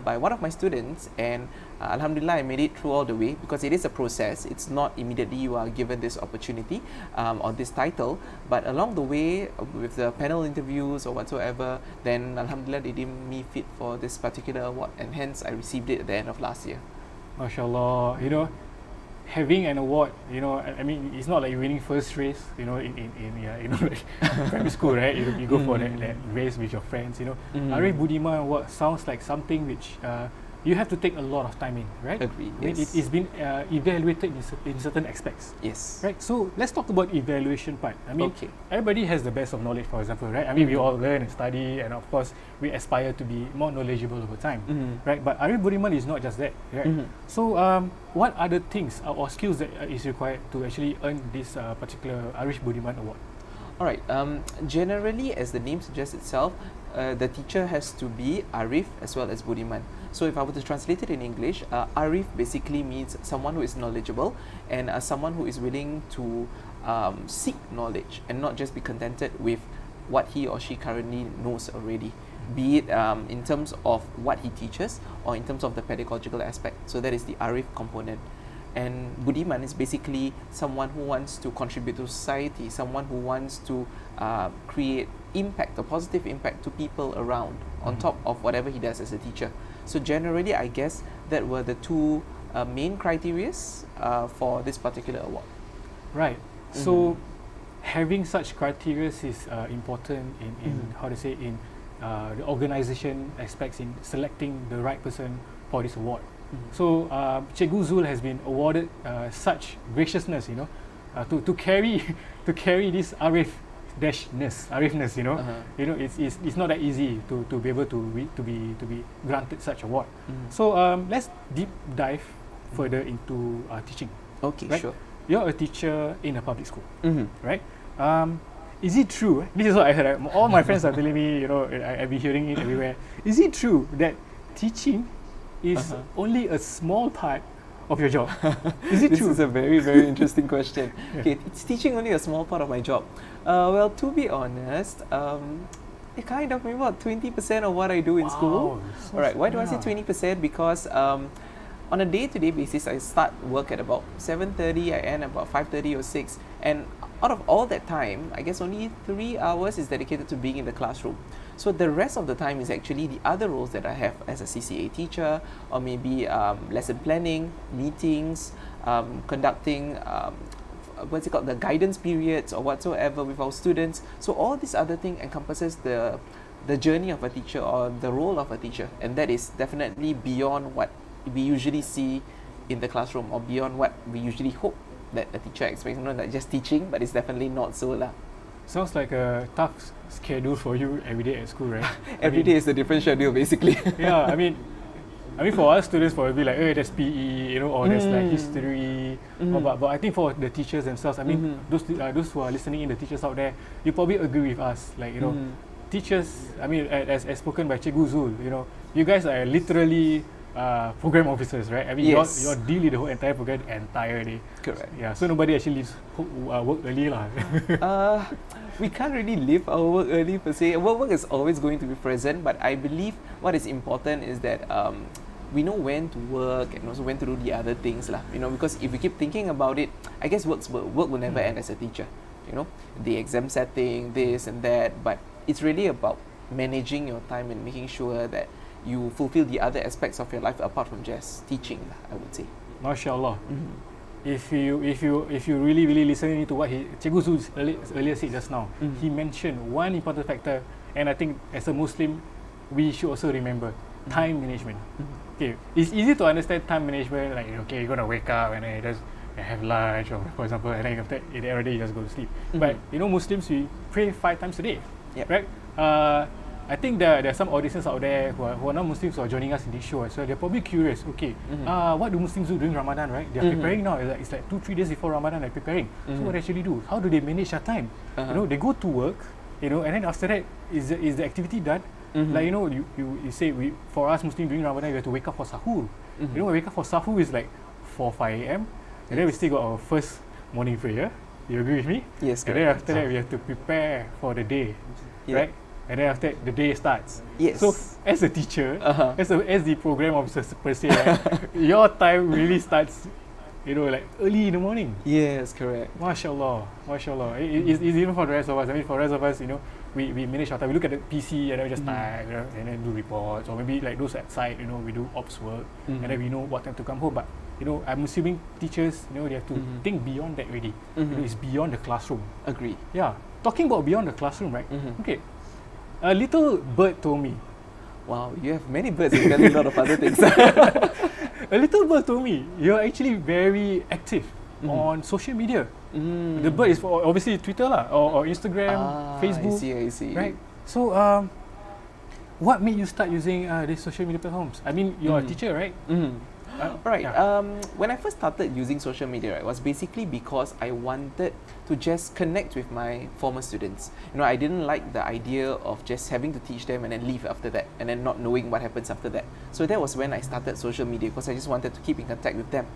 by one of my students, and Alhamdulillah I made it through all the way, because it is a process. It's not immediately you are given this opportunity or this title, but along the way with the panel interviews or whatsoever, then Alhamdulillah they deemed me fit for this particular award, and hence I received it at the end of last year. MashaAllah, you know, having an award, you know, I mean, it's not like you're winning first race, you know, in you know, like primary school, right? You go for that race with your friends, you know. Arif Budiman Award sounds like something which you have to take a lot of time in, right? Agreed, I mean, yes. it's been evaluated in certain aspects. Yes. Right, so let's talk about evaluation part. I mean, Okay. everybody has the best of knowledge, for example, right? I mean, we all learn and study, and of course, we aspire to be more knowledgeable over time, right? But Arif Budiman is not just that, right? So, what are the things or skills that is required to actually earn this particular Arif Budiman Award? Alright, generally, as the name suggests itself, the teacher has to be Arif as well as Budiman. So if I were to translate it in English, Arif basically means someone who is knowledgeable, and someone who is willing to seek knowledge and not just be contented with what he or she currently knows already, be it in terms of what he teaches or in terms of the pedagogical aspect. So that is the Arif component. And Budiman is basically someone who wants to contribute to society, someone who wants to create impact, a positive impact to people around, on top of whatever he does as a teacher. So generally, I guess that were the two main criteria for this particular award. Right. So having such criteria is important in how to say, in the organisation aspects, in selecting the right person for this award. So Cikgu Zul has been awarded such graciousness, you know, to carry this Arifness, you know. You know, it's not that easy to be able to be granted such award. So let's deep dive further into teaching. Okay, right? sure. You're a teacher in a public school, right? Is it true? This is what I heard. All my friends are telling me, you know, I've been hearing it everywhere. Is it true that teaching is only a small part of your job? Is it This true? is a very, very interesting question. Okay, it's teaching only a small part of my job. Well, to be honest, it kind of maybe about 20% of what I do in school. so Alright, why do I say yeah. 20%? Because on a day-to-day basis, I start work at about 7:30, I end about 5:30 or 6, and out of all that time, I guess only 3 hours is dedicated to being in the classroom. So the rest of the time is actually the other roles that I have as a CCA teacher, or maybe lesson planning, meetings, conducting what's it called, the guidance periods or whatsoever with our students. So all this other thing encompasses the journey of a teacher or the role of a teacher, and that is definitely beyond what we usually see in the classroom, or beyond what we usually hope that a teacher expects. Not like just teaching, but it's definitely not so lah. Sounds like a tough schedule for you every day at school, right? Every day is a different schedule, basically. Yeah, I mean for us students, for be like, oh, there's PE, you know, or there's like history. But I think for the teachers themselves, I mean, those who are listening in, the teachers out there, you probably agree with us. Like, you know, teachers, I mean, as spoken by Cikgu Zul, you know, you guys are literally program officers, right? I mean, Yes. you're dealing the whole entire program the entire day. Correct. Yeah, so nobody actually leaves work early lah. We can't really leave our work early per se. Work is always going to be present, but I believe what is important is that we know when to work and also when to do the other things lah. You know, because if we keep thinking about it, I guess work will never end as a teacher. You know, the exam setting, this and that, but it's really about managing your time and making sure that you fulfill the other aspects of your life apart from just teaching, I would say. MashaAllah. If you really listening to what Cikgu Zul earlier said just now, he mentioned one important factor, and I think as a Muslim, we should also remember time management. Okay, it's easy to understand time management, like, okay, you're gonna wake up and then you just have lunch, or for example, and then after that, at the end of the day, you just go to sleep. But you know, Muslims, we pray 5 times a day, right? I think there are some audiences out there who are not Muslims who are joining us in this show, so they're probably curious. Okay, what do Muslims do during Ramadan, right? They're preparing now. It's like 2-3 days before Ramadan, they're preparing. So what they actually do? How do they manage their time? You know, they go to work, you know, and then after that, is the activity done? Like you say for us Muslim during Ramadan we have to wake up for sahur. Wake up for sahur is like 4-5 a.m. and then we still got our first morning prayer. You agree with me? Yes, correct. And then after that we have to prepare for the day, right? And then after that the day starts. Yes. So as a teacher, as the program officer per se, right, your time really starts, like early in the morning. Yes, correct. MashaAllah. It's even for the rest of us. I mean, for the rest of us, we manage our time. We look at the PC and then we just type, and then do reports, or maybe like those at site, we do ops work, and then we know what time to come home. But I'm assuming teachers, they have to think beyond that already. It's beyond the classroom. Agree. Yeah. Talking about beyond the classroom, right? Okay. A little bird told me. Wow, you have many birds and a lot of other things. A little bird told me you're actually very active on social media. The bird is for obviously Twitter or Instagram, Facebook. I see. Right. So, what made you start using these social media platforms? I mean, you're a teacher, right? Right. When I first started using social media, it was basically because I wanted to just connect with my former students. I didn't like the idea of just having to teach them and then leave after that, and then not knowing what happens after that. So that was when I started social media, because I just wanted to keep in contact with them.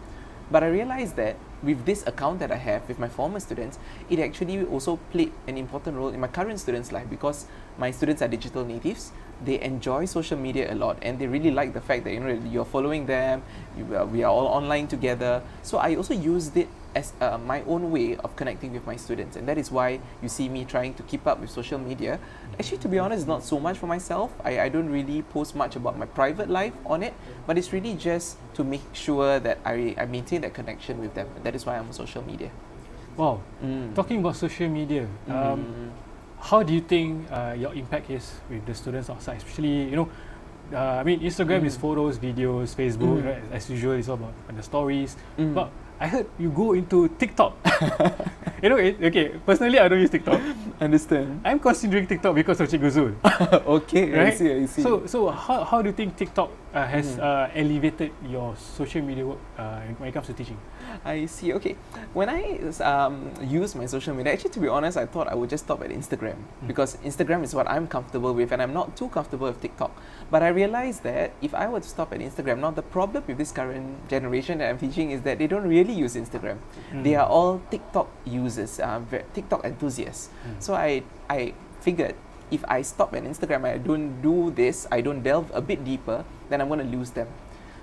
But I realized that with this account that I have with my former students, it actually also played an important role in my current students' life, because my students are digital natives. They enjoy social media a lot, and they really like the fact that you're following them. We are all online together. So I also used it as my own way of connecting with my students, and that is why you see me trying to keep up with social media. Actually, to be honest, not so much for myself. I don't really post much about my private life on it, but it's really just to make sure that I maintain that connection with them. And that is why I'm on social media. Wow. Talking about social media, how do you think your impact is with the students outside? Especially, I mean, Instagram is photos, videos, Facebook, as usual, it's all about the stories. But I heard you go into TikTok. Okay, personally, I don't use TikTok. Understand. I'm considering TikTok because of Cikgu Zul. Okay, right? I see. So how do you think TikTok has elevated your social media work when it comes to teaching? I see. Okay, when I use my social media, actually, to be honest, I thought I would just stop at Instagram, because Instagram is what I'm comfortable with, and I'm not too comfortable with TikTok. But I realized that if I were to stop at Instagram, now the problem with this current generation that I'm teaching is that they don't really use Instagram. They are all TikTok users, TikTok enthusiasts. So I figured, if I stop at Instagram, I don't do this, I don't delve a bit deeper, then I'm going to lose them.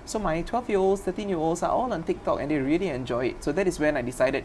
So my 12-year-olds, 13-year-olds are all on TikTok, and they really enjoy it. So that is when I decided,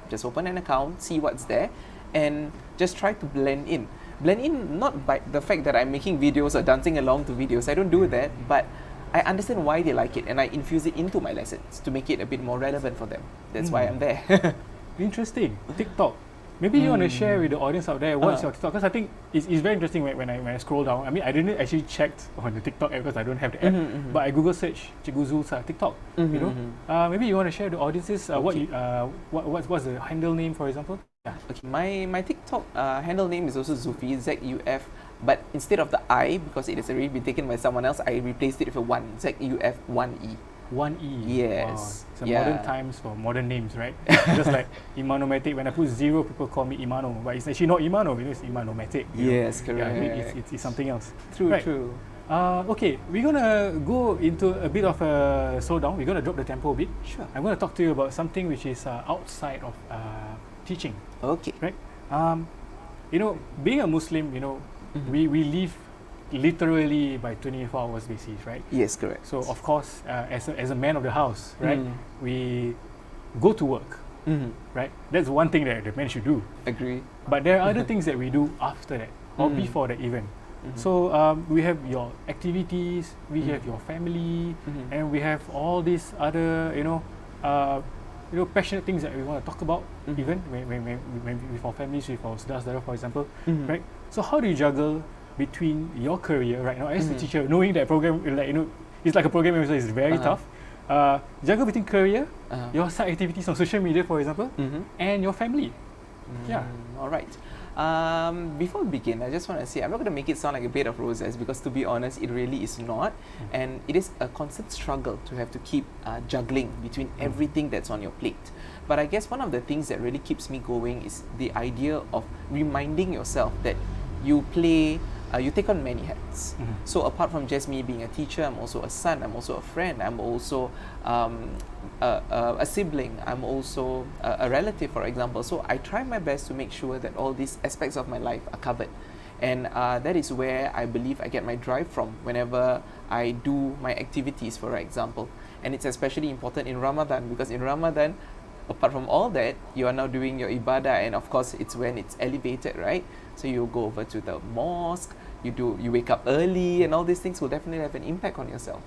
just open an account, see what's there, and just try to blend in. Blend in not by the fact that I'm making videos or dancing along to videos. I don't do that, but I understand why they like it, and I infuse it into my lessons to make it a bit more relevant for them. That's why I'm there. Interesting. TikTok. Maybe you want to share with the audience out there what's your TikTok, because I think it's very interesting when I scroll down. I mean, I didn't actually check on the TikTok app because I don't have the app, but I Google search Cikgu Zul's TikTok. Maybe you want to share with the audiences what's the handle name, for example? Yeah. Okay. My TikTok handle name is also Zufi, Z-U-F, but instead of the I, because it has already been taken by someone else, I replaced it with a 1, Z-U-F 1E. 1E. Yes. Wow. It's a modern times for modern names, right? Just like Imanomatic, when I put 0, people call me Imano, but it's actually not Imano, it's Imanomatic. Yes, correct. Yeah, it's something else. True. Okay, we're gonna go into a bit of a slowdown. We're gonna drop the tempo a bit. Sure. I'm gonna talk to you about something which is outside of teaching. Okay. Right? Being a Muslim, we live literally by 24 hours basis, right? Yes, correct. So of course, as a man of the house, right, we go to work, right? That's one thing that the man should do. Agree. But there are other things that we do after that or before that even. So we have your activities, we have your family, and we have all these other, passionate things that we want to talk about, even when with our families, with our saudara, for example, right? So how do you juggle between your career right now as a teacher, knowing that program, it's like a program so it's very tough. Juggle between career, your side activities on social media, for example, and your family. Yeah. All right. Before we begin, I just want to say I'm not going to make it sound like a bed of roses, because to be honest, it really is not, and it is a constant struggle to have to keep juggling between everything that's on your plate. But I guess one of the things that really keeps me going is the idea of reminding yourself that you play you take on many hats. So apart from just me being a teacher, I'm also a son, I'm also a friend, I'm also a sibling, I'm also a relative, for example. So I try my best to make sure that all these aspects of my life are covered. And that is where I believe I get my drive from whenever I do my activities, for example. And it's especially important in Ramadan, because in Ramadan, apart from all that, you are now doing your ibadah, and of course it's when it's elevated, right? So you go over to the mosque, you wake up early, and all these things will definitely have an impact on yourself.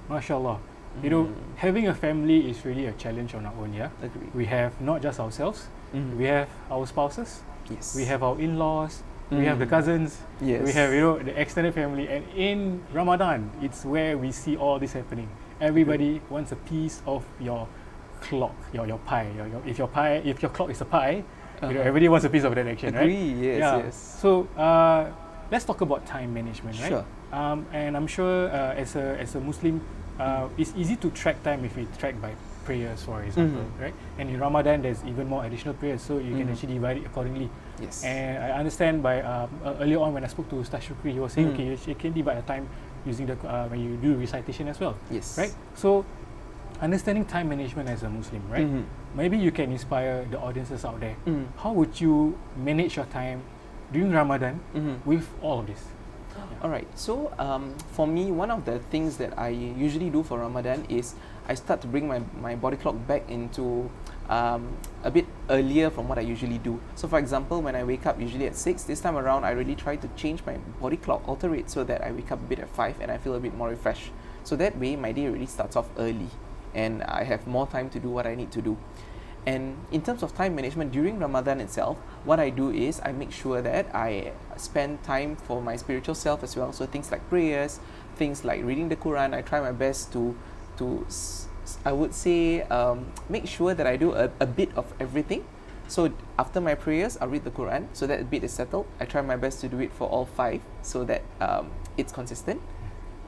MashaAllah. You know, having a family is really a challenge on our own, yeah? Agree. We have not just ourselves, we have our spouses, Yes. we have our in-laws, we have the cousins, Yes. we have, you know, the extended family, and in Ramadan, it's where we see all this happening. Everybody wants a piece of your clock, your pie. If your clock is a pie, you know, everybody wants a piece of that action, right? Agree, yes, yes. So let's talk about time management, right? Sure. And I'm sure as a Muslim, it's easy to track time if we track by prayers, for example, right? And in Ramadan, there's even more additional prayers, so you can actually divide it accordingly. Yes. And I understand by earlier on when I spoke to Ustaz Syukri, he was saying, okay, you can divide your time using the when you do recitation as well. Yes. Right. So understanding time management as a Muslim, right? Maybe you can inspire the audiences out there. How would you manage your time during Ramadan with all of this? Alright, so for me, one of the things that I usually do for Ramadan is I start to bring my body clock back into a bit earlier from what I usually do. So for example, when I wake up usually at 6, this time around I really try to change my body clock, alter it so that I wake up a bit at 5 and I feel a bit more refreshed. So that way my day really starts off early and I have more time to do what I need to do. And in terms of time management during Ramadan itself, what I do is I make sure that I spend time for my spiritual self as well. So things like prayers, things like reading the Quran, I try my best to I would say make sure that I do a bit of everything. So after my prayers, I'll read the Quran, so that bit is settled. I try my best to do it for all 5 so that it's consistent.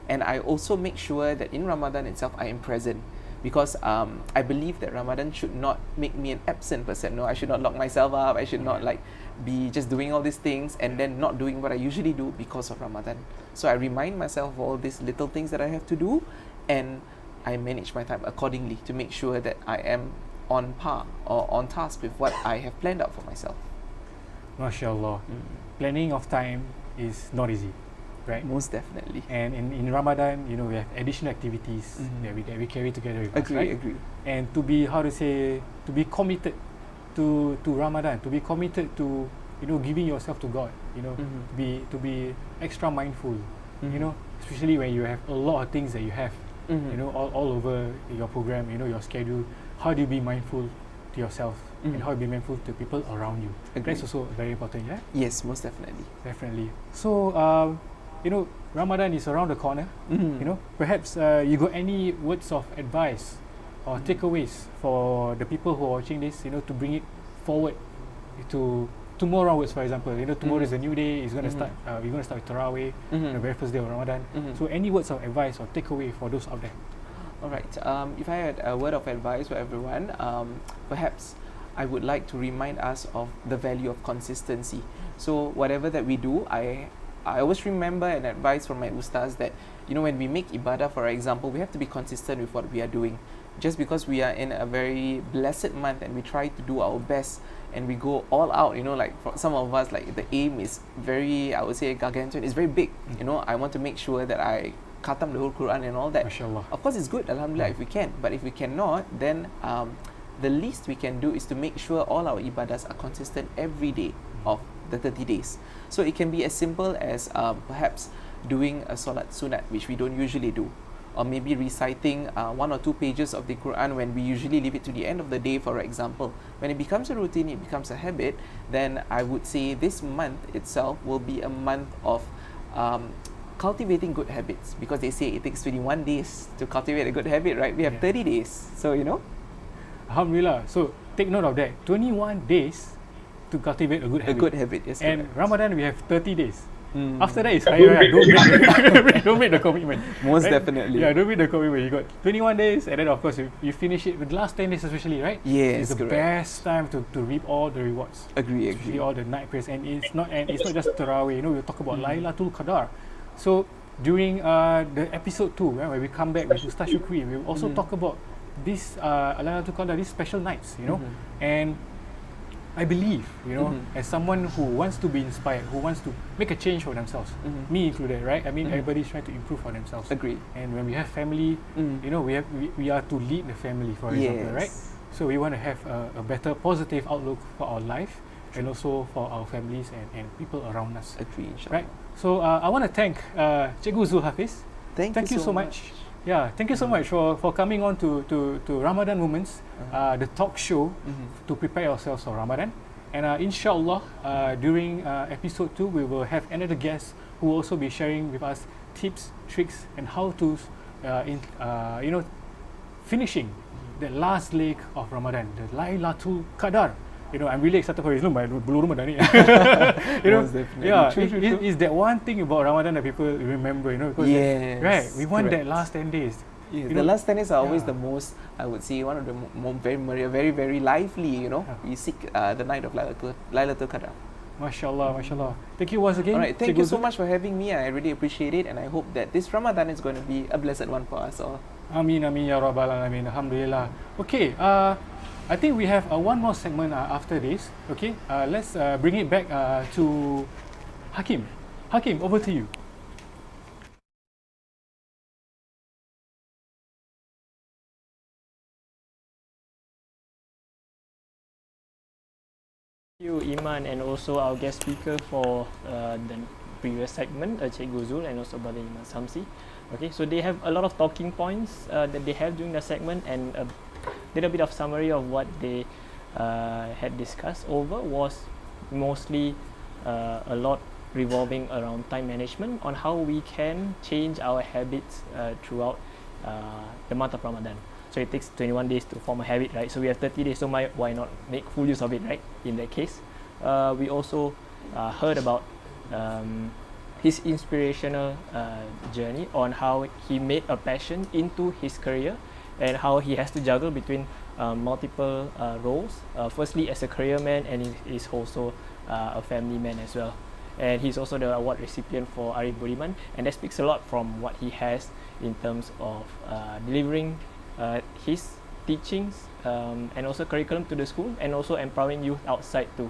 And I also make sure that in Ramadan itself I am present, because I believe that Ramadan should not make me an absent person. No, I should not lock myself up. I should not like be just doing all these things and then not doing what I usually do because of Ramadan. So I remind myself of all these little things that I have to do, and I manage my time accordingly to make sure that I am on par or on task with what I have planned out for myself. MashaAllah. Planning of time is not easy, right? Most definitely. And in Ramadan, you know, we have additional activities that we carry together with us, right? Agree. And to be, to be committed to Ramadan, to be committed to, you know, giving yourself to God, you know, to be extra mindful, you know, especially when you have a lot of things that you have, you know, all over your program, you know, your schedule. How do you be mindful to yourself and how do you be mindful to people around you? Agree. That's also very important, yeah? Yes, most definitely. Definitely. So, you know, Ramadan is around the corner. You know, perhaps you got any words of advice or takeaways for the people who are watching this, you know, to bring it forward to tomorrow onwards, for example. You know, tomorrow is a new day. It's going to start. We're going to start with Tarawih, the very first day of Ramadan. So, any words of advice or takeaway for those out there? Alright, if I had a word of advice for everyone, perhaps I would like to remind us of the value of consistency. So whatever that we do, I always remember and advise from my ustaz that, you know, when we make ibadah, for example, we have to be consistent with what we are doing. Just because we are in a very blessed month and we try to do our best and we go all out, you know, like for some of us, like the aim is very, I would say, gargantuan, it's very big. You know, I want to make sure that I khatam the whole Quran and all that. MashaAllah. Of course, it's good, alhamdulillah, if we can. But if we cannot, then the least we can do is to make sure all our ibadahs are consistent every day of the 30 days. So it can be as simple as perhaps doing a salat sunat, which we don't usually do, or maybe reciting 1 or 2 pages of the Quran when we usually leave it to the end of the day, for example. When it becomes a routine, it becomes a habit, then I would say this month itself will be a month of cultivating good habits, because they say it takes 21 days to cultivate a good habit, right? We have 30 days, so you know. Alhamdulillah. So take note of that. 21 days to cultivate a good habit. A good habit, yes. And correct. Ramadan we have 30 days. After that, it's Hari Raya. Don't break the commitment. Most definitely. Yeah, don't break the commitment. You got 21 days, and then of course you finish it with the last 10 days, especially, right? Yes, it's the correct. best time to reap all the rewards. Agree. Especially all the night prayers, and it's not just Tarawih. You know, we'll talk about Lailatul Qadar. So during the episode 2, where we come back with Ustaz Syukri, we'll also talk about this Lailatul Qadar, these special nights. You know, and I believe, you know, as someone who wants to be inspired, who wants to make a change for themselves, me included, right? I mean, everybody's trying to improve for themselves. Agree. And when we have family, you know, we are to lead the family, for example, right? So we want to have a better, positive outlook for our life, and also for our families and people around us. Agree, inshallah. Right? So I want to thank Cikgu Zulhafiz. Thank you so much. Yeah, thank you so much for coming on to Ramadan Moments, the talk show to prepare ourselves for Ramadan. And inshallah, during episode 2, we will have another guest who will also be sharing with us tips, tricks, and how to, you know, finishing the last leg of Ramadan, the Lailatul Qadar. You know, I'm really excited for it. Look, my bulu rumah dah ni. You know, Most definitely. yeah, True. it's that one thing about Ramadan that people remember. You know, because Yes, right, we want that correct. last 10 days. Yeah, You the know, last 10 days are always yeah. the most, I would say, one of the very, very lively, you know. Yeah. We seek the night of Lailatul Qadar. Mashallah, mashallah. Thank you once again. Alright, thank you so Zul. much for having me. I really appreciate it, and I hope that this Ramadan is going to be a blessed one for us all. Amin, amin, ya rabbal alamin. Alhamdulillah. Okay, I think we have one more segment after this. Okay, let's bring it back to Hakim. Hakim, over to you. Thank you, Iman, and also our guest speaker for the previous segment, Cikgu Zul, and also Brother Iman Samsi. Okay, so they have a lot of talking points that they have during the segment, and a little bit of summary of what they had discussed over was mostly a lot revolving around time management, on how we can change our habits throughout the month of Ramadan. So it takes 21 days to form a habit, right? So we have 30 days, so why not make full use of it, right? In that case, we also heard about his inspirational journey on how he made a passion into his career, and how he has to juggle between multiple roles. Firstly, as a career man, and he is also a family man as well. And he's also the award recipient for Arif Budiman, and that speaks a lot from what he has in terms of delivering his teachings and also curriculum to the school, and also empowering youth outside to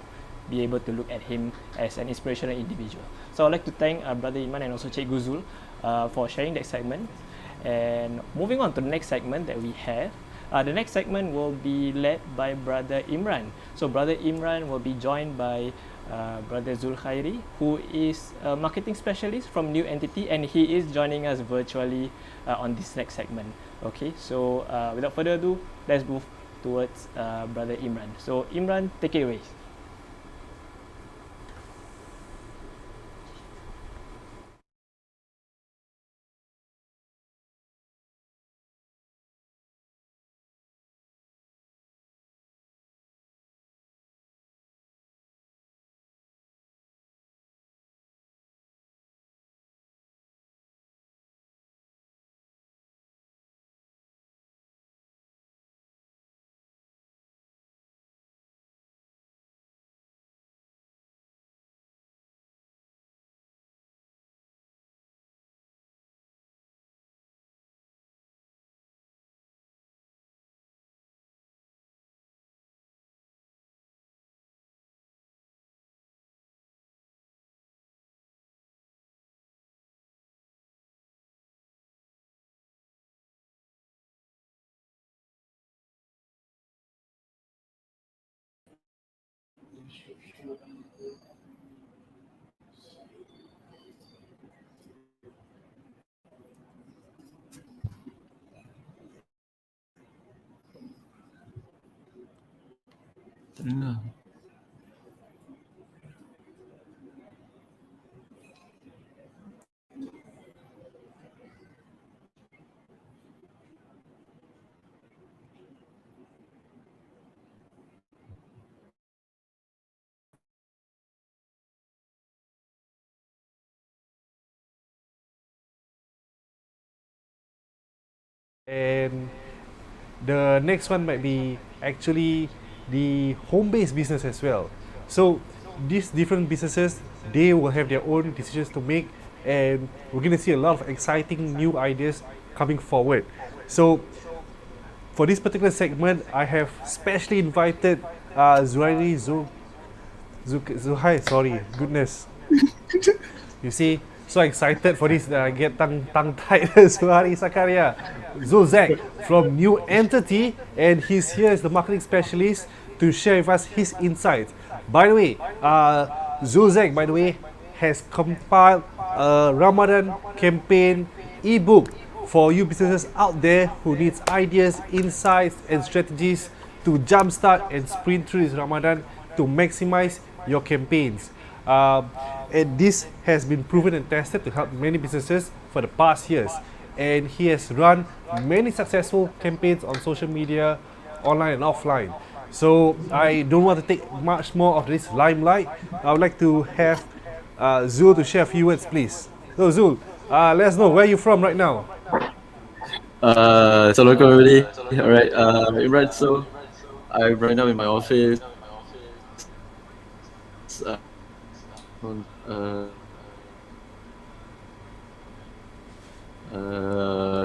be able to look at him as an inspirational individual. So I'd like to thank Brother Iman and also Cikgu Zul for sharing that segment. And moving on to the next segment that we have, the next segment will be led by Brother Imran. So Brother Imran will be joined by Brother Zul Khairi, who is a marketing specialist from NEU Entity, and he is joining us virtually on this next segment. Okay, so without further ado, let's move towards Brother Imran. So Imran, take it away. Dengar. And the next one might be actually the home-based business as well. So these different businesses, they will have their own decisions to make, and we're going to see a lot of exciting new ideas coming forward. So for this particular segment, I have specially invited Zuhai, sorry, goodness. You see, so excited for this, get tongue tied. Zuhari Sakaria, Zul Zac from NEU Entity, and he's here as the marketing specialist to share with us his insights. By the way, Zul Zac, by the way, has compiled a Ramadan campaign ebook for you businesses out there who needs ideas, insights, and strategies to jumpstart and sprint through this Ramadan to maximize your campaigns. And this has been proven and tested to help many businesses for the past years. And he has run many successful campaigns on social media, online and offline. So I don't want to take much more of this limelight. I would like to have Zul to share a few words, please. So Zul, let us know where you're from right now. Assalamualaikum everybody. Alright, Imran, so I'm right now in my office.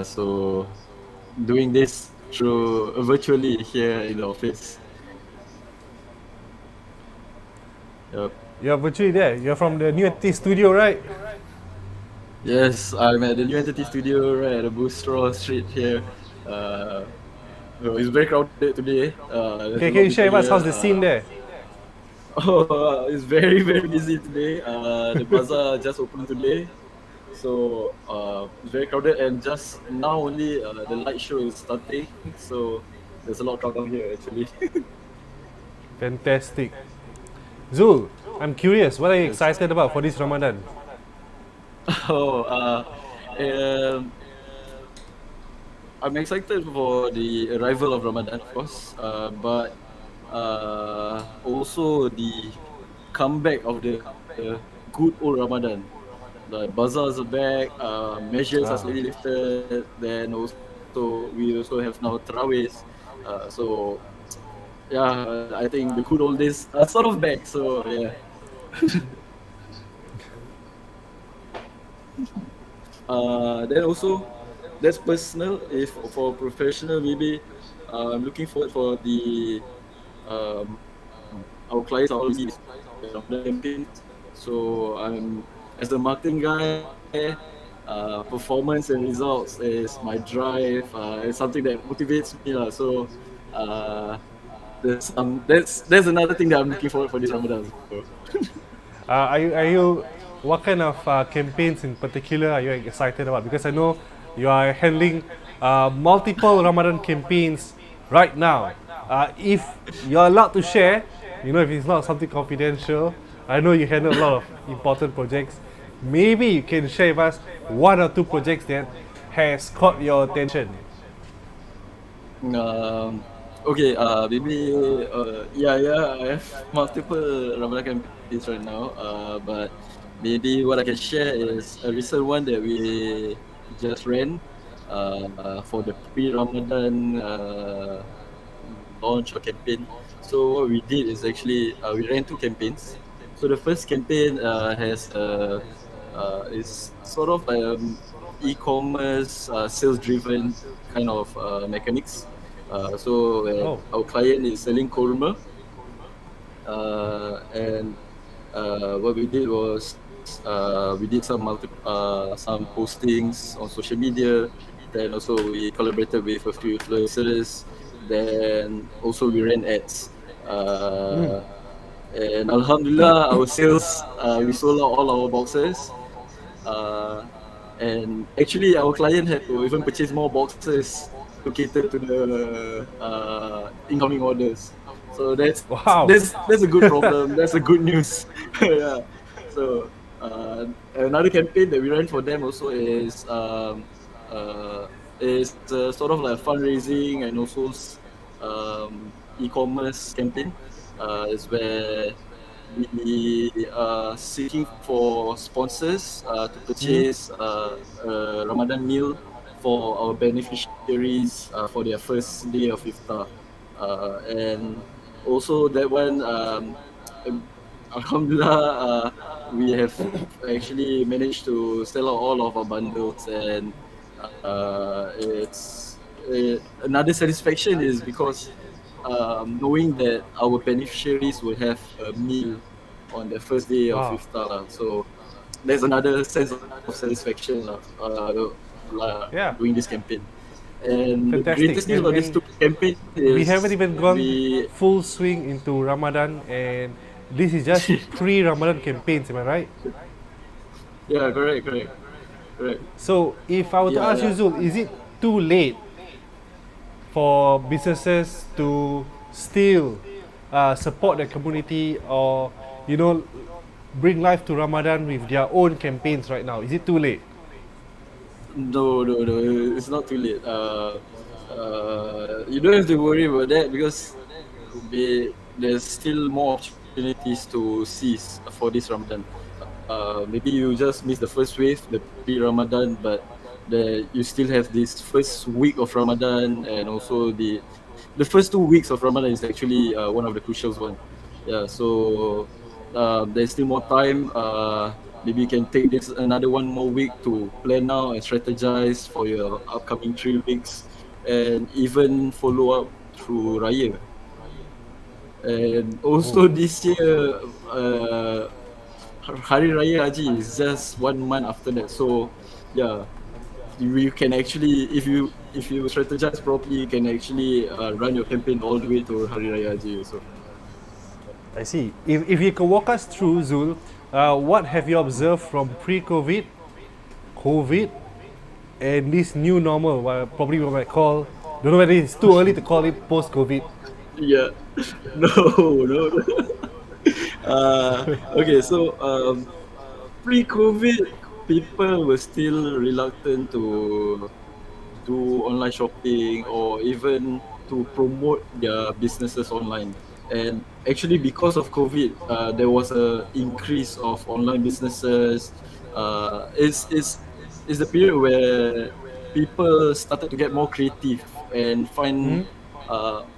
So doing this through virtually here in the office. Yep. You're virtually there. You're from the NEU Entity studio, right? Yes, I'm at the NEU Entity studio right at the Bustro Street here. It's very crowded today. Okay, can you share with us how's the scene there? Oh, it's very busy today. The bazaar just opened today, so it's very crowded, and just now only the light show is starting. So there's a lot of crowd down here actually. Fantastic. Zul, I'm curious, what are you excited about for this Ramadan? I'm excited for the arrival of Ramadan, of course, but also the comeback of the good old Ramadan. The bazaars are back, measures are slightly lifted, then also we also have now Tarawih. So yeah, I think the good old days are sort of back, so yeah. Then also, that's personal. If for professional, maybe I'm looking forward for the our clients are always the campaigns. So I'm as the marketing guy, performance and results is my drive. It's something that motivates me lah. So that's another thing that I'm looking forward for this Ramadan. So. Are you what kind of campaigns in particular are you excited about? Because I know you are handling multiple Ramadan campaigns right now. If you're allowed to share, you know, if it's not something confidential, I know you handle a lot of important projects. Maybe you can share with us one or two projects that has caught your attention. Okay, maybe I have multiple Ramadan campaigns right now, but maybe what I can share is a recent one that we just ran for the pre-Ramadan launch or campaign. So what we did is actually we ran two campaigns. So the first campaign is sort of e-commerce sales-driven kind of mechanics. So our client is selling korma, and what we did was we did some postings on social media. Then also we collaborated with a few influencers. Then also we ran ads. And Alhamdulillah, our sales, we sold out all our boxes. And actually, our client had to even purchase more boxes to cater to the incoming orders. So that's a good problem. That's a good news. Yeah. So another campaign that we ran for them also is sort of like fundraising and also e-commerce campaign. Is where we are seeking for sponsors to purchase a Ramadan meal for our beneficiaries for their first day of iftar, and also that one. Alhamdulillah, we have actually managed to sell out all of our bundles, and it's another satisfaction is because knowing that our beneficiaries will have a meal on the first day of Wow. iftar lah. So there's another sense of satisfaction lah, Yeah. doing this campaign. And the Fantastic. greatest news of this campaign is We haven't even gone we- full swing into Ramadan, and this is just pre-Ramadan campaigns, am I right? Yeah, correct. So if I were to Yeah, ask you, yeah. Zul, is it too late for businesses to still support the community, or bring life to Ramadan with their own campaigns right now? Is it too late? No, it's not too late. You don't have to worry about that because there's still more opportunities to seize for this Ramadan. Maybe you just missed the first wave, the pre-Ramadan, but you still have this first week of Ramadan, and also the first 2 weeks of Ramadan is actually one of the crucial one. Yeah, so there's still more time. Maybe you can take this another 1 more week to plan now and strategize for your upcoming 3 weeks, and even follow up through Raya. And also this year, Hari Raya Haji is just 1 month after that. So yeah, you can actually, if you strategize properly, you can actually run your campaign all the way to Hari Raya Haji also. I see. If you could walk us through, Zul, what have you observed from pre-COVID, COVID, and this new normal? Probably we might call. Don't know whether it's too early to call it post-COVID. Yeah, no. Okay, so pre-COVID, people were still reluctant to do online shopping or even to promote their businesses online. And actually, because of COVID, there was a increase of online businesses. It's the period where people started to get more creative and find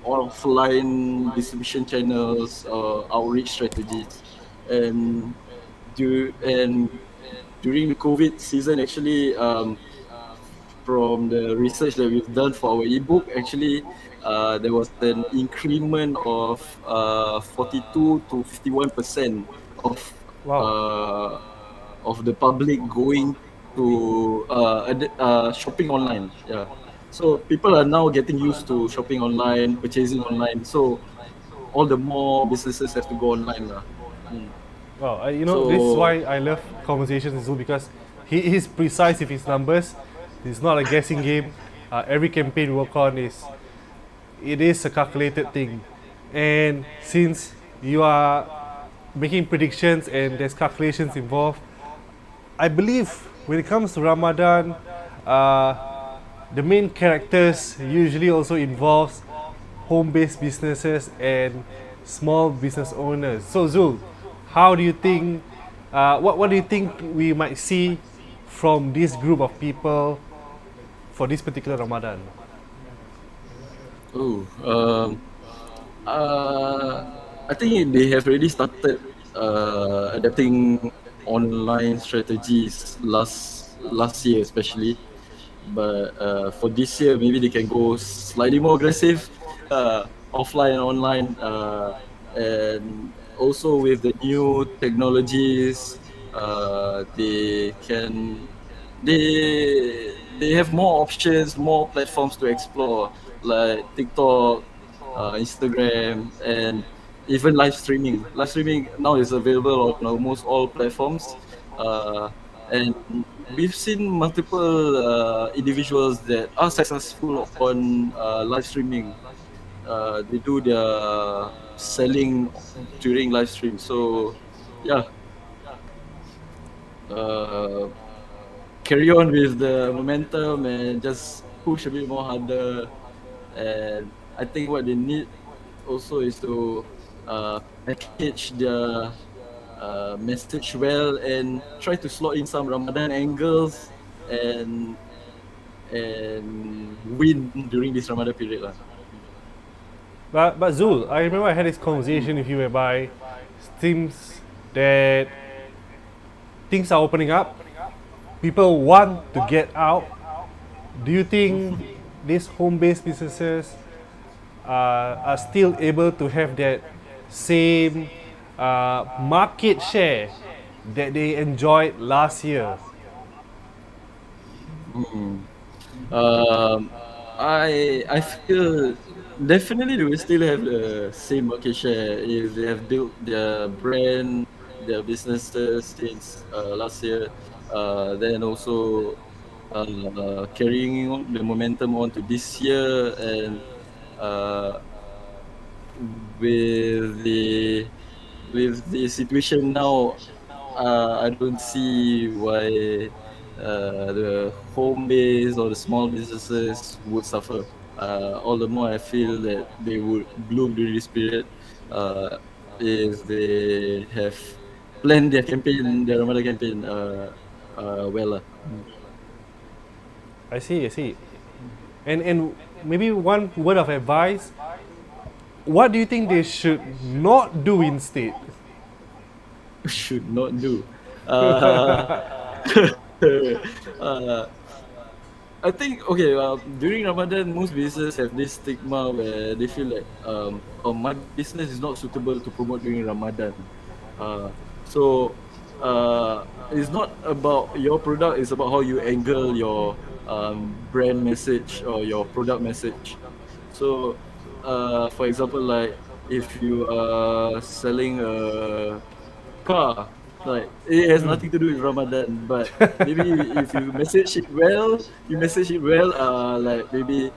offline distribution channels, outreach strategies, and during the COVID season, actually, from the research that we've done for our ebook, actually, there was an increment of 42 to 51% of the public going to shopping online. Yeah, so people are now getting used to shopping online, purchasing online. So all the more businesses have to go online lah. Well, this is why I love conversations with Zul, because he is precise with his numbers. It's not a guessing game. Every campaign we work on is a calculated thing. And since you are making predictions and there's calculations involved, I believe when it comes to Ramadan, the main characters usually also involves home-based businesses and small business owners. So Zul, how do you think, what do you think we might see from this group of people for this particular Ramadan? I think they have already started adapting online strategies last year especially, but for this year maybe they can go slightly more aggressive, offline and online, and also with the new technologies, they have more options, more platforms to explore, like TikTok, Instagram, and even live streaming. Live streaming now is available on almost all platforms, and we've seen multiple individuals that are successful on live streaming. They do their selling during live stream. So yeah, carry on with the momentum and just push a bit more harder. And I think what they need also is to package their message well and try to slot in some Ramadan angles, and and win during this Ramadan period lah. But Zul, I remember I had this conversation with you whereby seems that things are opening up. People want to get out. Do you think these home-based businesses are still able to have that same market share that they enjoyed last year? I feel definitely they will still have the same market share if they have built their brand, their businesses since last year. Then also carrying on the momentum on to this year, and with the situation now, I don't see why the home base or the small businesses would suffer. All the more I feel that they would bloom during this period if they have planned their campaign, their Ramadan campaign well. I see. And maybe one word of advice. What do you think they should not do instead? Should not do. I think during Ramadan, most businesses have this stigma where they feel like my business is not suitable to promote during Ramadan. So it's not about your product; it's about how you angle your brand message or your product message. So, for example, like if you are selling a car, like it has nothing to do with Ramadan, but maybe if you message it well, like maybe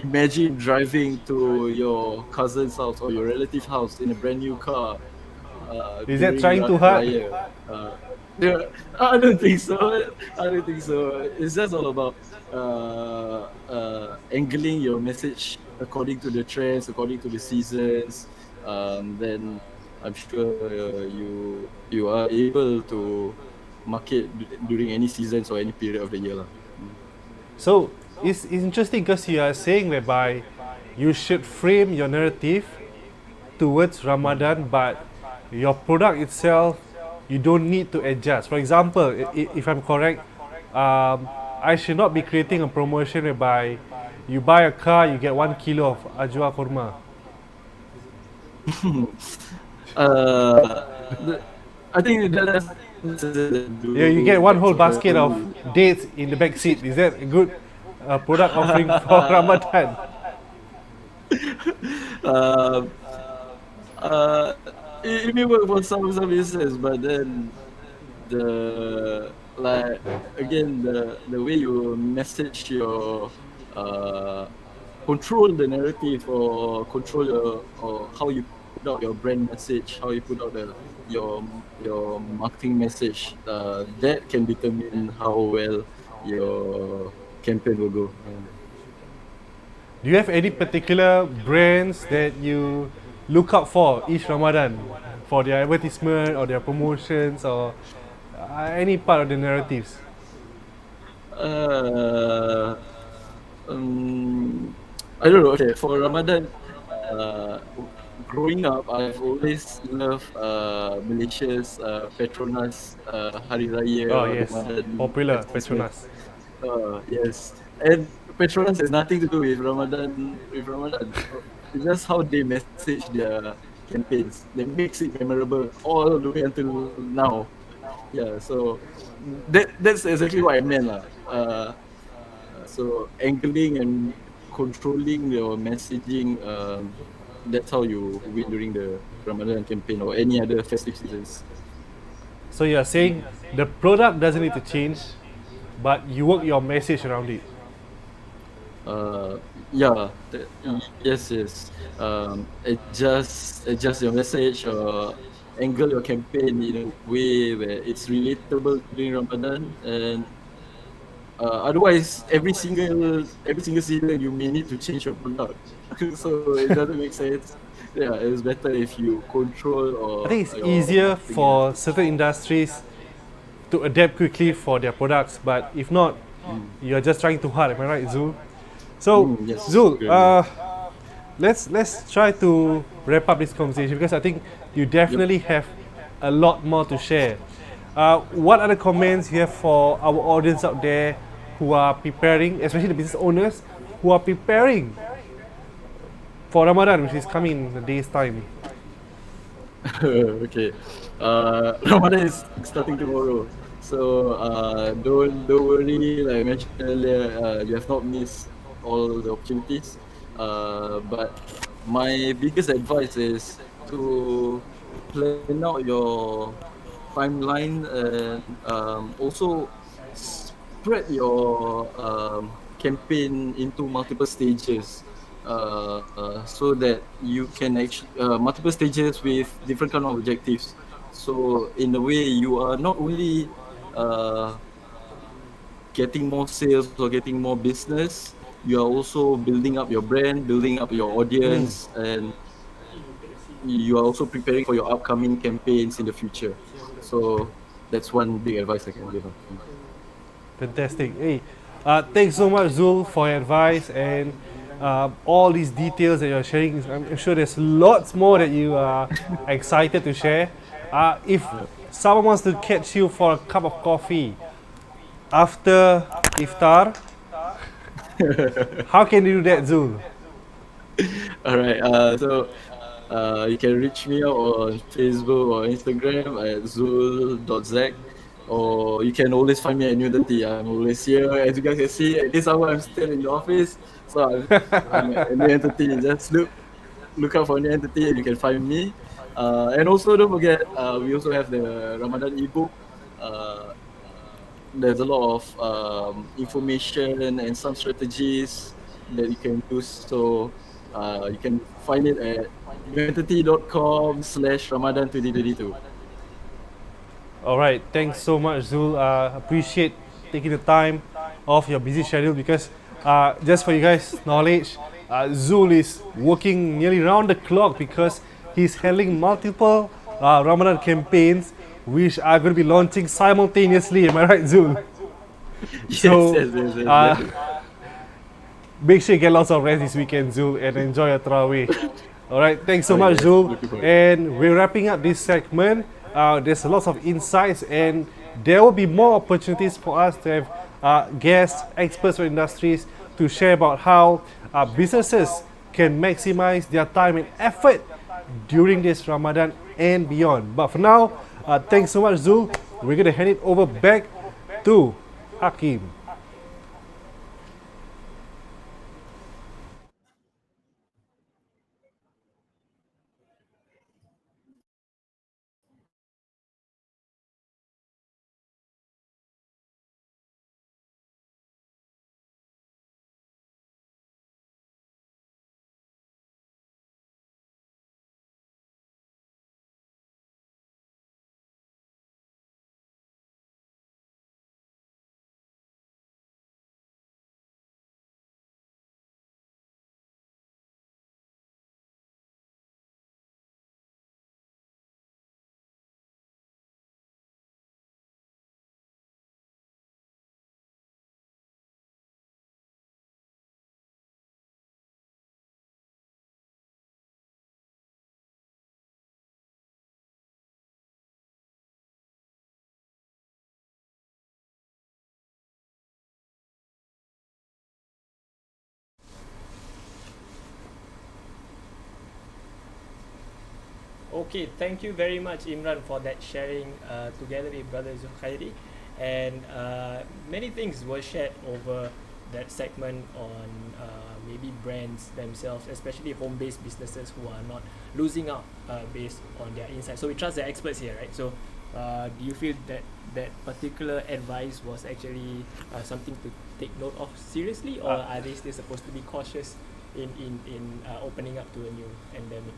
imagine driving to your cousin's house or your relative's house in a brand new car. Is that trying too hard? Yeah, I don't think so. It's just all about angling your message according to the trends, according to the seasons. Then I'm sure you are able to market during any seasons or any period of the year. So it's interesting because you are saying whereby you should frame your narrative towards Ramadan, but your product itself, you don't need to adjust. For example, if I'm correct, I should not be creating a promotion whereby you buy a car, you get 1 kilo of ajwa kurma. I think that's you get one whole basket of dates in the back seat. Is that a good product offering for Ramadan? It may work for some businesses, but then the way you message your control the narrative or control or how you put out your brand message, how you put out your marketing message, that can determine how well your campaign will go. Do you have any particular brands that you look out for each Ramadan for their advertisement or their promotions or any part of the narratives? I don't know. Okay, for Ramadan, growing up, I've always loved Malaysia's Petronas Hari Raya. Oh yes, Ramadan popular advertisement. Petronas. Yes, and Petronas has nothing to do with Ramadan. It's just how they message their campaigns. That makes it memorable all the way until now. Yeah, so that's exactly what I meant lah. So angling and controlling your messaging, that's how you win during the Ramadan campaign or any other festive seasons. So you are saying the product doesn't need to change, but you work your message around it. Yes. Adjust your message or angle your campaign in a way where it's relatable during Ramadan, and otherwise every single season you may need to change your product. So it doesn't make sense. Yeah, it's better if you control or. I think it's easier for certain industries to adapt quickly for their products, but if not, you're just trying too hard. Am I right, Zul? So, yes, Zul, agree. let's try to wrap up this conversation because I think you definitely have a lot more to share. What are the comments you have for our audience out there who are preparing, especially the business owners who are preparing for Ramadan, which is coming in a day's time? Okay. Ramadan is starting tomorrow. So don't worry, like I mentioned earlier, you have not missed all the opportunities. But my biggest advice is to plan out your timeline and also spread your campaign into multiple stages. So that you can actually multiple stages with different kind of objectives. So in a way, you are not only getting more sales or getting more business, you are also building up your brand, building up your audience, and you are also preparing for your upcoming campaigns in the future. So that's one big advice I can give. Fantastic. Hey, thanks so much, Zul, for your advice and all these details that you're sharing. I'm sure there's lots more that you are excited to share. If someone wants to catch you for a cup of coffee after iftar, how can you do that, Zul? All right. So you can reach me out on Facebook or Instagram at Zul.Zac, or you can always find me at NEU Entity. I'm always here. As you guys can see, at this hour I'm still in the office, so I'm at NEU Entity. Just look out for NEU Entity and you can find me. And also don't forget, we also have the Ramadan ebook. There's a lot of information and some strategies that you can use. So you can find it at entity.com/Ramadan 2022. All right, thanks so much, Zul. Appreciate taking the time off your busy schedule because just for you guys' knowledge, Zul is working nearly round the clock because he's handling multiple Ramadan campaigns which are going to be launching simultaneously. Am I right, Zul? Yes, So, yes, definitely. make sure you get lots of rest this weekend, Zul, and enjoy your Tarawih. All right, thanks so much, yes, Zul. looking forward. And we're wrapping up this segment. There's lots of insights, and there will be more opportunities for us to have guests, experts from industries to share about how businesses can maximize their time and effort during this Ramadan and beyond. But for now, thanks so much, Zul. We're going to hand it over back to Hakim. Okay, thank you very much, Imran, for that sharing together with Brother Zulkhairi. And many things were shared over that segment on maybe brands themselves, especially home-based businesses who are not losing out based on their insights. So we trust the experts here, right? So do you feel that that particular advice was actually something to take note of seriously, or are they still supposed to be cautious in opening up to a new endemic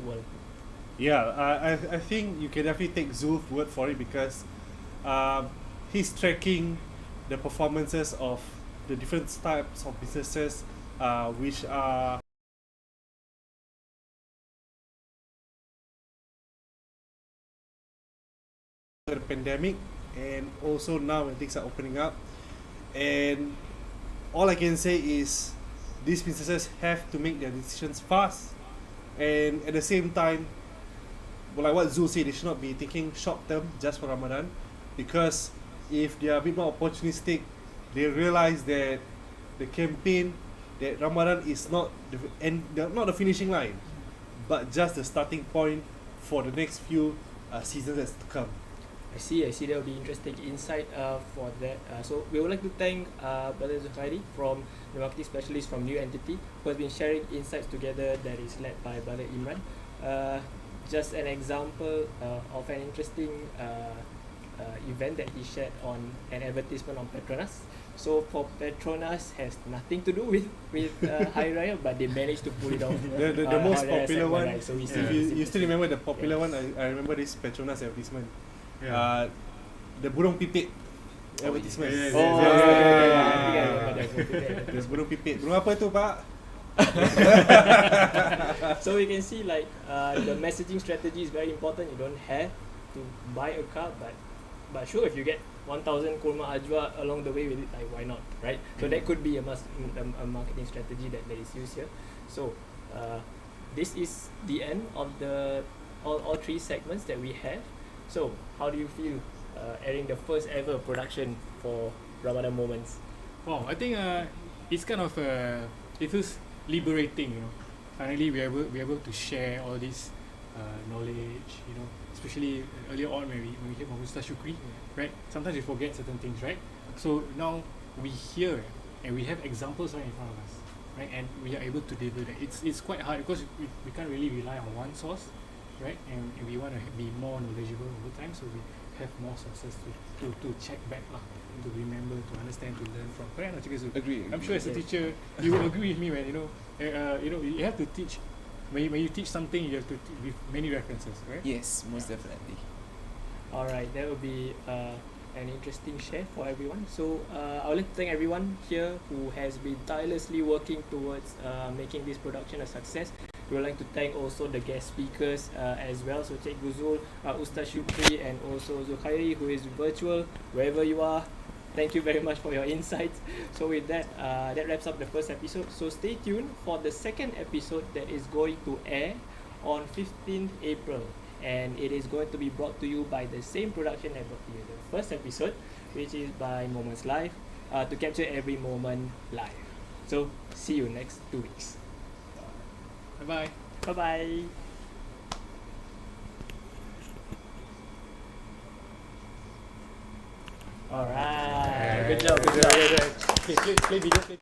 world? Yeah, I think you can definitely take Zul's word for it because he's tracking the performances of the different types of businesses which are the pandemic, and also now when things are opening up. And all I can say is these businesses have to make their decisions fast, and at the same time, like what Zul said, they should not be thinking short term just for Ramadan, because if they are a bit more opportunistic, they realize that the campaign, that Ramadan is not not the finishing line, but just the starting point for the next few seasons that's to come. I see. That will be interesting insight for that. So we would like to thank Brother Zuhairi from the marketing specialist from NEU Entity, who has been sharing insights together that is led by Brother Imran. Just an example of an interesting event that he shared on an advertisement on Petronas. So for Petronas has nothing to do with Hari Raya, but they managed to pull it off. The most popular one, right? So we see if you still remember the popular one, I remember this Petronas advertisement. The burung pipit advertisement. The burung pipit. Burung apa tu, Pak? So we can see like the messaging strategy is very important. You don't have to buy a car, but sure, if you get 1,000 kurma ajwa along the way with it, like why not, right? So that could be a marketing strategy that is used here. So this is the end of the all three segments that we have. So how do you feel airing the first ever production for Ramadan Moments? Wow, I think it's kind of it feels liberating, you know. Finally, we're able to share all this knowledge, you know, especially earlier on when we hear from Ustaz Syukri, right? Sometimes we forget certain things, right? So now we hear and we have examples right in front of us, right? And we are able to deliver that. It's quite hard because we can't really rely on one source, right? And we want to be more knowledgeable over time, so we have more sources to check back, to remember, to understand, to learn from. Correct? Agree. I'm sure as a teacher, you will agree with me when you have to teach. When you teach something, you have to with many references, right? Yes, most definitely. All right, that will be an interesting share for everyone. So I would like to thank everyone here who has been tirelessly working towards making this production a success. We would like to thank also the guest speakers as well. So Cik Guzul, Ustaz Syukri, and also Zuhairi, who is virtual wherever you are. Thank you very much for your insights. So with that, that wraps up the first episode. So stay tuned for the second episode that is going to air on 15th April. And it is going to be brought to you by the same production that brought to you the first episode, which is by MomentsLIVE, to capture every moment live. So see you next 2 weeks. Bye-bye. Bye-bye. All right. Good job. Play video.